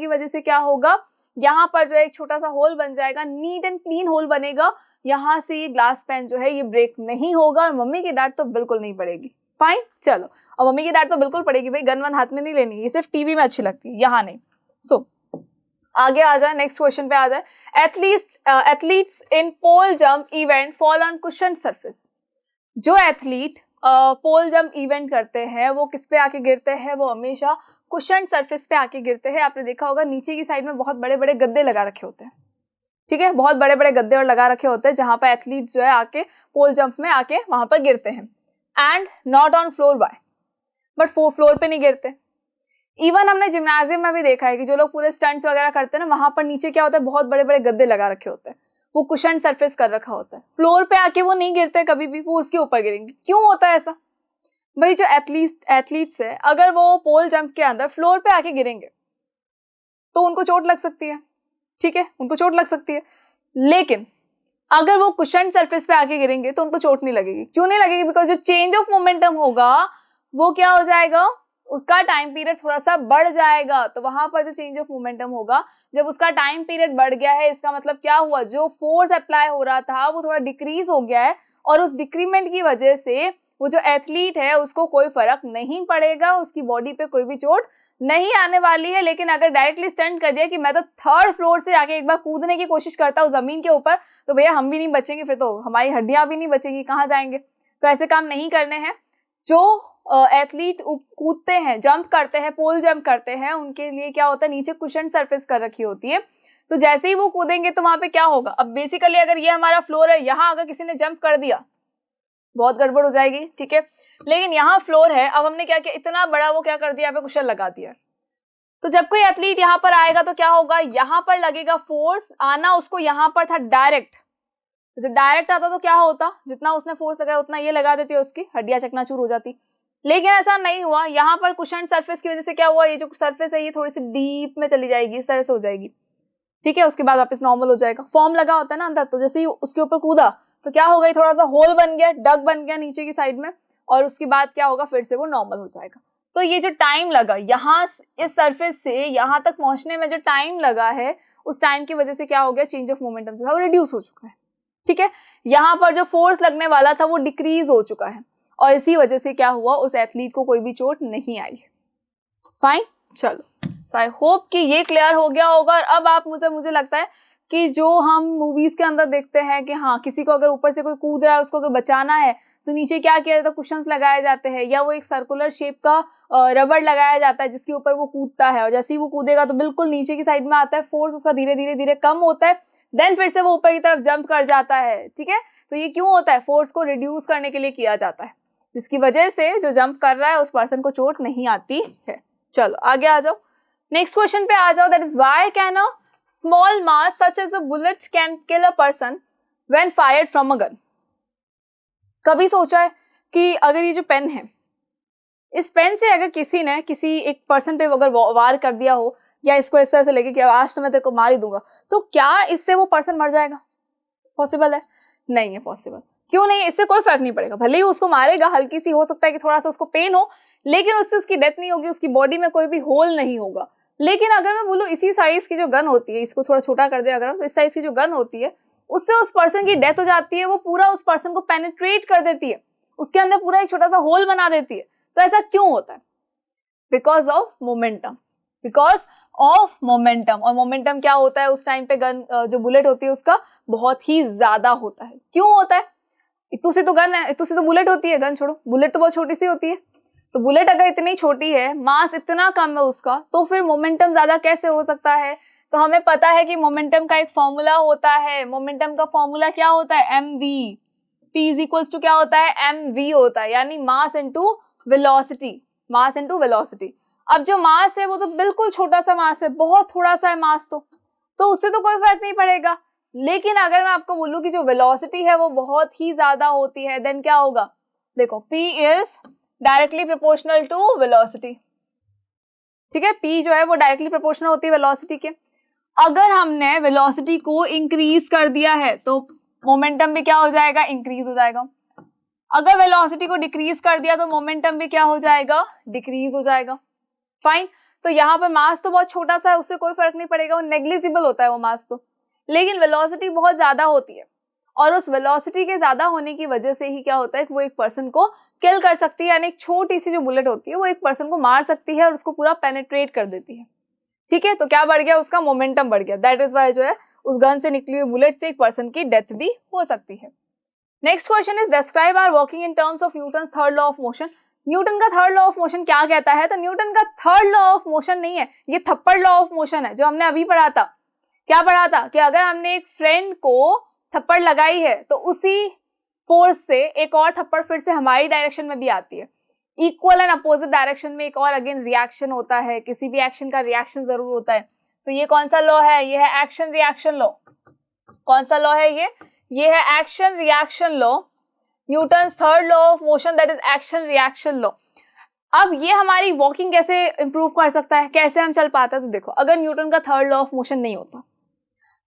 वजह से क्या होगा? यहाँ पर जो एक छोटा सा होल बन जाएगा, नीट एंड क्लीन होल बनेगा। यहाँ से ये ग्लास पेन जो है ये ब्रेक नहीं होगा, और मम्मी की डांट तो बिल्कुल नहीं पड़ेगी। फाइन, चलो, और मम्मी की डांट तो बिल्कुल पड़ेगी भाई, गन वन हाथ में नहीं लेनी, ये सिर्फ टीवी में अच्छी लगती है, यहाँ नहीं। सो आगे आ जाए, नेक्स्ट क्वेश्चन पे आ जाए। Athletes in pole jump event fall on cushion surface. जो एथलीट पोल जंप इवेंट करते हैं वो किस पे आके गिरते हैं? वो हमेशा कुशन सरफेस पे आके गिरते हैं। आपने देखा होगा नीचे की साइड में बहुत बड़े बड़े गद्दे लगा रखे होते हैं, ठीक है, बहुत बड़े बड़े गद्दे और लगा रखे होते हैं जहां पर एथलीट जो है आके पोल जंप में आके वहां पर गिरते हैं। And not on floor, by, but floor पे नहीं गिरते। इवन हमने जिम्नाजियम में भी देखा है कि जो लोग पूरे स्टंट्स वगैरह करते हैं ना, वहां पर नीचे क्या होता है, बहुत बड़े बड़े गद्दे लगा रखे होते हैं, वो कुशन सरफेस कर रखा होता है। फ्लोर पे आके वो नहीं गिरते कभी भी, वो उसके ऊपर गिरेंगे। क्यों होता है ऐसा? भाई जो एथलीट्स है, अगर वो पोल जंप के अंदर फ्लोर पे आके गिरेंगे तो उनको चोट लग सकती है, ठीक है, उनको चोट लग सकती है। लेकिन अगर वो कुशन सरफेस पे आके गिरेंगे तो उनको चोट नहीं लगेगी। क्यों नहीं लगेगी? बिकॉज जो चेंज ऑफ मोमेंटम होगा वो क्या हो जाएगा, उसका टाइम पीरियड थोड़ा सा बढ़ जाएगा। तो वहां पर जो चेंज ऑफ मोमेंटम होगा, जब उसका टाइम पीरियड बढ़ गया है, इसका मतलब क्या हुआ, जो फोर्स अप्लाई हो रहा था वो थोड़ा डिक्रीज हो गया है, और उस डिक्रीमेंट की वजह से वो जो एथलीट है उसको कोई फर्क नहीं पड़ेगा, उसकी बॉडी पे कोई भी चोट नहीं आने वाली है। लेकिन अगर डायरेक्टली स्टंट कर दिया कि मैं तो 3rd फ्लोर से आके एक बार कूदने की कोशिश करता हूँ जमीन के ऊपर, तो भैया हम भी नहीं बचेंगे, फिर तो हमारी हड्डियां भी नहीं बचेंगी, कहाँ जाएंगे? तो ऐसे काम नहीं करने हैं। जो एथलीट कूदते हैं, जंप करते हैं, पोल जंप करते हैं, उनके लिए क्या होता है, नीचे कुशन सरफेस कर रखी होती है। तो जैसे ही वो कूदेंगे तो वहां पे क्या होगा, अब बेसिकली अगर ये हमारा फ्लोर है, यहाँ अगर किसी ने जंप कर दिया बहुत गड़बड़ हो जाएगी, ठीक है। लेकिन यहाँ फ्लोर है, अब हमने क्या किया, इतना बड़ा वो क्या कर दिया, यहाँ पे कुशन लगा दिया। तो जब कोई एथलीट यहाँ पर आएगा तो क्या होगा, यहाँ पर लगेगा फोर्स, आना उसको यहाँ पर था डायरेक्ट। तो जब डायरेक्ट आता तो क्या होता, जितना उसने फोर्स लगाया उतना ये लगा देती है, उसकी हड्डियां चकनाचूर हो जाती। लेकिन ऐसा नहीं हुआ, यहाँ पर कुशन सरफेस की वजह से क्या हुआ, ये जो सरफेस है ये थोड़ी सी डीप में चली जाएगी, इस तरह से हो जाएगी, ठीक है। उसके बाद वापस नॉर्मल हो जाएगा। फॉर्म लगा होता है ना अंदर, तो जैसे ही उसके ऊपर कूदा तो क्या हो गई, थोड़ा सा होल बन गया, डग बन गया नीचे की साइड में, और उसके बाद क्या होगा, फिर से वो नॉर्मल हो जाएगा। तो ये जो टाइम लगा यहाँ इस सरफेस से यहाँ तक पहुंचने में, जो टाइम लगा है, उस टाइम की वजह से क्या हो गया, चेंज ऑफ मोमेंटम था वो रिड्यूस हो चुका है, ठीक है। यहाँ पर जो फोर्स लगने वाला था वो डिक्रीज हो चुका है, और इसी वजह से क्या हुआ, उस एथलीट को कोई भी चोट नहीं आई। फाइन, चलो, आई होप कि ये क्लियर हो गया होगा। और अब आप मुझे लगता है कि जो हम मूवीज के अंदर देखते हैं कि हाँ, किसी को अगर ऊपर से कोई कूद रहा है, उसको अगर बचाना है तो नीचे क्या किया जाता है, कुशंस लगाए जाते हैं, या वो एक सर्कुलर शेप का रबड़ लगाया जाता है जिसके ऊपर वो कूदता है, और जैसे ही वो कूदेगा तो बिल्कुल नीचे की साइड में आता है, फोर्स उसका धीरे धीरे धीरे कम होता है, देन फिर से वो ऊपर की तरफ जंप कर जाता है, ठीक है। तो ये क्यों होता है, फोर्स को रिड्यूस करने के लिए किया जाता है, जिसकी वजह से जो जंप कर रहा है उस पर्सन को चोट नहीं आती है। चलो आगे आ जाओ, नेक्स्ट क्वेश्चन पे आ जाओ। That is why can a small mass such as a bullet can kill a person when fired from a gun. कभी सोचा है कि अगर ये जो पेन है, इस पेन से अगर किसी ने किसी एक पर्सन पे अगर वार कर दिया हो, या इसको इस तरह से लेके कि आज तो मैं तेरे को मार ही दूंगा, तो क्या इससे वो पर्सन मर जाएगा? पॉसिबल है? नहीं है पॉसिबल। क्यों नहीं? इससे कोई फर्क नहीं पड़ेगा, भले ही उसको मारेगा, हल्की सी हो सकता है कि थोड़ा सा उसको पेन हो, लेकिन उससे उसकी डेथ नहीं होगी, उसकी बॉडी में कोई भी होल नहीं होगा। लेकिन अगर मैं बोलूँ इसी साइज की जो गन होती है, इसको थोड़ा छोटा कर दे अगर हम, इस साइज की जो गन होती है, उससे उस पर्सन की डेथ हो जाती है, वो पूरा उस पर्सन को पेनिट्रेट कर देती है, उसके अंदर पूरा एक छोटा सा होल बना देती है। तो ऐसा क्यों होता है? Because of momentum, because of momentum. और मोमेंटम क्या होता है उस टाइम पे, गन जो बुलेट होती है उसका बहुत ही ज्यादा होता है। क्यों होता है? इतू से तो गन है, इतू से तो बुलेट होती है, गन छोड़ो, बुलेट तो बहुत छोटी सी होती है। तो बुलेट अगर इतनी छोटी है, मास इतना कम है उसका, तो फिर मोमेंटम ज्यादा कैसे हो सकता है? तो हमें पता है कि मोमेंटम का एक फॉर्मूला होता है। मोमेंटम का फॉर्मूला क्या होता है? mv। p is equals to क्या होता है? mv होता है, यानी mass into velocity, mass into velocity. अब जो मास है वो तो बिल्कुल छोटा सा मास है, बहुत थोड़ा सा है मास, तो उससे तो कोई फर्क नहीं पड़ेगा। लेकिन अगर मैं आपको बोलूं कि जो वेलोसिटी है वो बहुत ही ज्यादा होती है, देन क्या होगा? देखो, p is directly proportional to velocity, ठीक है। p जो है वो डायरेक्टली प्रोपोर्शनल होती है वेलोसिटी के। अगर हमने वेलोसिटी को इंक्रीज कर दिया है तो मोमेंटम भी क्या हो जाएगा? इंक्रीज हो जाएगा। अगर वेलोसिटी को डिक्रीज कर दिया तो मोमेंटम भी क्या हो जाएगा? डिक्रीज हो जाएगा। फाइन। तो यहाँ पर मास तो बहुत छोटा सा है, उससे कोई फर्क नहीं पड़ेगा, वो नेग्लिजिबल होता है वो मास तो। लेकिन वेलोसिटी बहुत ज्यादा होती है, और उस वेलोसिटी के ज्यादा होने की वजह से ही क्या होता है कि वो एक पर्सन को किल कर सकती है, यानी एक छोटी सी जो बुलेट होती है वो एक पर्सन को मार सकती है और उसको पूरा पेनिट्रेट कर देती है। ठीक है, तो क्या बढ़ गया, उसका मोमेंटम बढ़ गया। दैट इज वाई जो है उस गन से निकली हुई बुलेट से एक पर्सन की डेथ भी हो सकती है। Next question is describe our working in terms of Newton's third law of motion. Newton का थर्ड लॉ ऑफ मोशन क्या कहता है? तो न्यूटन का थर्ड लॉ ऑफ मोशन नहीं है, ये थप्पड़ लॉ ऑफ मोशन है जो हमने अभी पढ़ा था। क्या पढ़ा था कि अगर हमने एक फ्रेंड को थप्पड़ लगाई है तो उसी फोर्स से एक और थप्पड़ फिर से हमारी डायरेक्शन में भी आती है। इक्वल एंड अपोजिट डायरेक्शन में एक और अगेन रिएक्शन होता है, किसी भी एक्शन का रिएक्शन जरूर होता है। तो ये कौन सा लॉ है? ये है एक्शन रिएक्शन लॉ। कौन सा लॉ है ये है action reaction law, Newton's third law of motion, that is action reaction law. अब ये हमारी वॉकिंग कैसे इंप्रूव कर सकता है, कैसे हम चल पाते हैं? तो देखो, अगर न्यूटन का थर्ड लॉ ऑफ मोशन नहीं होता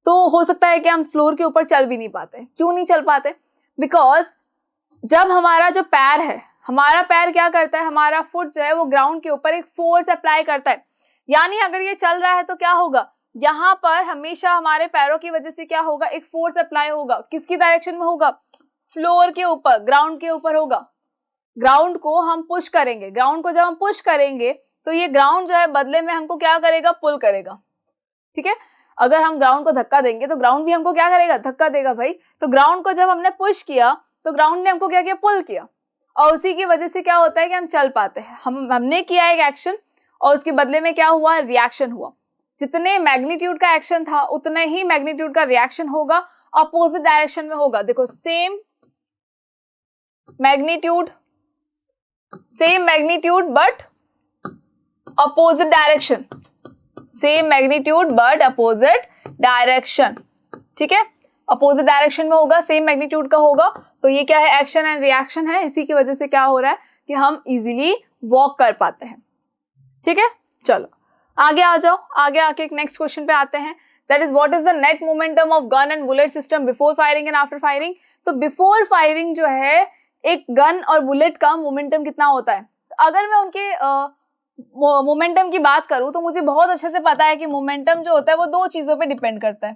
तो हो सकता है कि हम फ्लोर के ऊपर चल भी नहीं पाते। क्यों नहीं चल पाते? बिकॉज जब हमारा जो पैर है, हमारा पैर क्या करता है, हमारा फुट जो है वो ग्राउंड के ऊपर एक फोर्स अप्लाई करता है। यानी अगर ये चल रहा है तो क्या होगा, यहाँ पर हमेशा हमारे पैरों की वजह से क्या होगा, एक फोर्स अप्लाई होगा। किसकी डायरेक्शन में होगा? फ्लोर के ऊपर, ग्राउंड के ऊपर होगा। ग्राउंड को हम पुश करेंगे, ग्राउंड को जब हम पुश करेंगे तो ये ग्राउंड जो है बदले में हमको क्या करेगा, पुल करेगा। ठीक है, अगर हम ग्राउंड को धक्का देंगे तो ग्राउंड भी हमको क्या करेगा, धक्का देगा भाई। तो ग्राउंड को जब हमने पुश किया तो ग्राउंड ने हमको क्या किया, पुल किया, और उसी की वजह से क्या होता है कि हम चल पाते हैं। हमने किया एक एक्शन और उसके बदले में क्या हुआ, रिएक्शन हुआ। जितने मैग्नीट्यूड का एक्शन था उतने ही मैग्नीट्यूड का रिएक्शन होगा, अपोजिट डायरेक्शन में होगा। देखो, same magnitude but opposite direction, same magnitude but opposite direction. ठीक है, अपोजिट डायरेक्शन में होगा, सेम मैग्नीट्यूड का होगा। तो ये क्या है, एक्शन एंड रिएक्शन है। इसी की वजह से क्या हो रहा है कि हम इजीली वॉक कर पाते हैं। ठीक है, चलो आगे आ जाओ। आगे आके एक नेक्स्ट क्वेश्चन पे आते हैं, that is what is the net momentum of gun and bullet system before firing and after firing. तो बिफोर फायरिंग जो है एक गन और बुलेट का मोमेंटम कितना होता है। अगर मैं उनके मोमेंटम की बात करूं तो मुझे बहुत अच्छे से पता है कि मोमेंटम जो होता है वो दो चीजों पे डिपेंड करता है।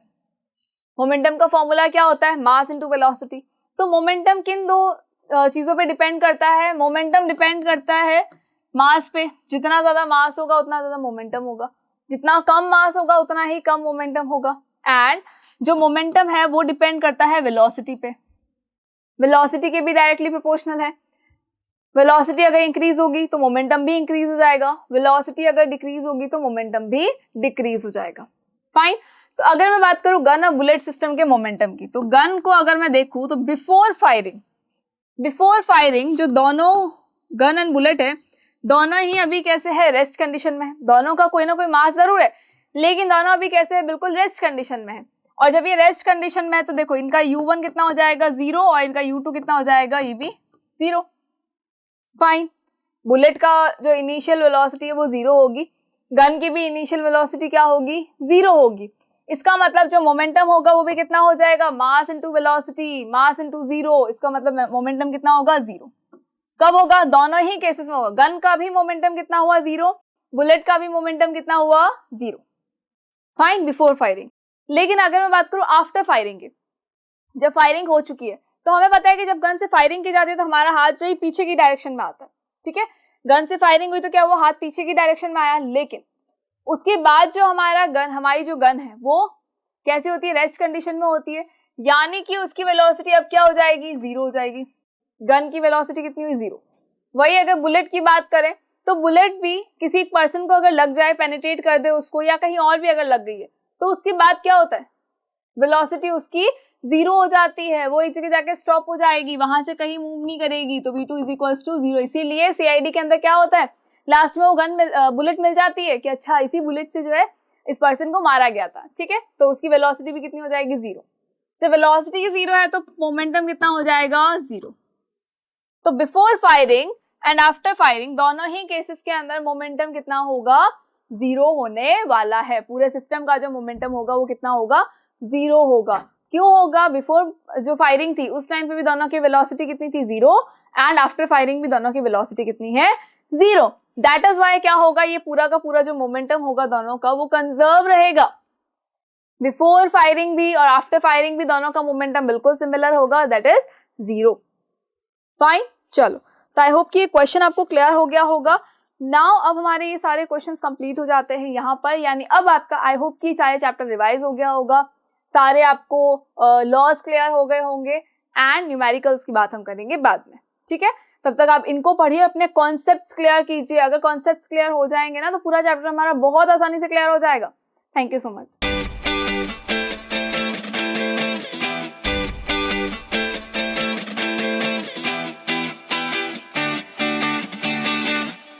मोमेंटम का फॉर्मूला क्या होता है, मास इनटू वेलोसिटी। तो मोमेंटम किन दो चीजों पे डिपेंड करता है? मोमेंटम डिपेंड करता है मास पे। जितना ज्यादा मास होगा उतना ज्यादा मोमेंटम होगा, जितना कम मास होगा उतना ही कम मोमेंटम होगा। एंड जो मोमेंटम है वो डिपेंड करता है वेलोसिटी पे। वेलोसिटी के भी डायरेक्टली प्रोपोर्शनल है। वेलोसिटी अगर इंक्रीज होगी तो मोमेंटम भी इंक्रीज हो जाएगा, वेलोसिटी अगर डिक्रीज होगी तो मोमेंटम भी डिक्रीज हो जाएगा। फाइन। तो अगर मैं बात करूं गन और बुलेट सिस्टम के मोमेंटम की, तो गन को अगर मैं देखूं तो बिफोर फायरिंग जो दोनों गन एंड बुलेट है, दोनों ही अभी कैसे है, रेस्ट कंडीशन में है। दोनों का कोई ना कोई मास जरूर है, लेकिन दोनों अभी कैसे है, बिल्कुल रेस्ट कंडीशन में है। और जब ये रेस्ट कंडीशन में है तो देखो, इनका U1 कितना हो जाएगा, 0, और इनका U2 कितना हो जाएगा, ये भी 0। फाइन। बुलेट का जो इनिशियल वेलोसिटी है वो 0 होगी, गन की भी इनिशियल वेलोसिटी क्या होगी, 0 होगी। इसका मतलब जो मोमेंटम होगा वो भी कितना हो जाएगा, मास इनटू वेलोसिटी, मास इनटू 0। इसका मतलब मोमेंटम कितना होगा, 0। कब होगा, दोनों ही केसेस में होगा। गन का भी मोमेंटम कितना हुआ, 0, बुलेट का भी मोमेंटम कितना हुआ, 0। Fine, before firing. लेकिन अगर मैं बात करूं आफ्टर फायरिंग की, जब फायरिंग हो चुकी है तो हमें पता है कि जब गन से फायरिंग की जाती है तो हमारा हाथ जो ही पीछे की डायरेक्शन में आता है। ठीक है, गन से फायरिंग हुई तो क्या हुआ, हाथ पीछे की डायरेक्शन में आया। लेकिन उसके बाद जो हमारी जो गन है वो कैसी होती है, रेस्ट कंडीशन में होती है। यानी कि उसकी वेलोसिटी अब क्या हो जाएगी, 0 हो जाएगी। गन की वेलोसिटी कितनी हुई, 0। वही अगर बुलेट की बात करें तो बुलेट भी किसी एक पर्सन को अगर लग जाए, पेनिट्रेट कर दे उसको, या कहीं और भी अगर लग गई है तो उसके बाद क्या होता है, वेलोसिटी उसकी 0 हो जाती है। वो एक जगह जाके स्टॉप हो जाएगी, वहां से कहीं मूव नहीं करेगी। तो V2 = 0। इसीलिए CID के अंदर क्या होता है, लास्ट में वो बुलेट मिल जाती है कि अच्छा इसी बुलेट से जो है इस पर्सन को मारा गया था। ठीक है, तो उसकी वेलोसिटी भी कितनी हो जाएगी, 0। जब वेलोसिटी 0 है तो मोमेंटम कितना हो जाएगा, 0। तो before firing and after firing दोनों ही केसेस के अंदर मोमेंटम कितना होगा, 0 होने वाला है। पूरे सिस्टम का जो मोमेंटम होगा वो कितना होगा, 0 होगा। क्यों होगा, बिफोर जो फायरिंग थी उस टाइम पे भी दोनों की वेलोसिटी कितनी थी, 0, एंड आफ्टर फायरिंग भी दोनों की वेलोसिटी कितनी है, 0। दैट इज वाई क्या होगा, ये पूरा का पूरा जो मोमेंटम होगा दोनों का वो कंजर्व रहेगा। बिफोर फायरिंग भी और आफ्टर फायरिंग भी दोनों का मोमेंटम बिल्कुल सिमिलर होगा, दैट इज 0। फाइन, चलो। सो आई होप कि ये क्वेश्चन आपको क्लियर हो गया होगा। नाउ अब हमारे ये सारे क्वेश्चंस कंप्लीट हो जाते हैं यहाँ पर, यानी अब आपका आई होप कि सारे चैप्टर रिवाइज हो गया होगा, सारे आपको लॉज क्लियर हो गए होंगे एंड न्यूमेरिकल्स की बात हम करेंगे बाद में, ठीक है। तब तक आप इनको पढ़िए, अपने कॉन्सेप्ट्स क्लियर कीजिए। अगर कॉन्सेप्ट्स क्लियर हो जाएंगे ना तो पूरा चैप्टर हमारा बहुत आसानी से क्लियर हो जाएगा। Thank you so much.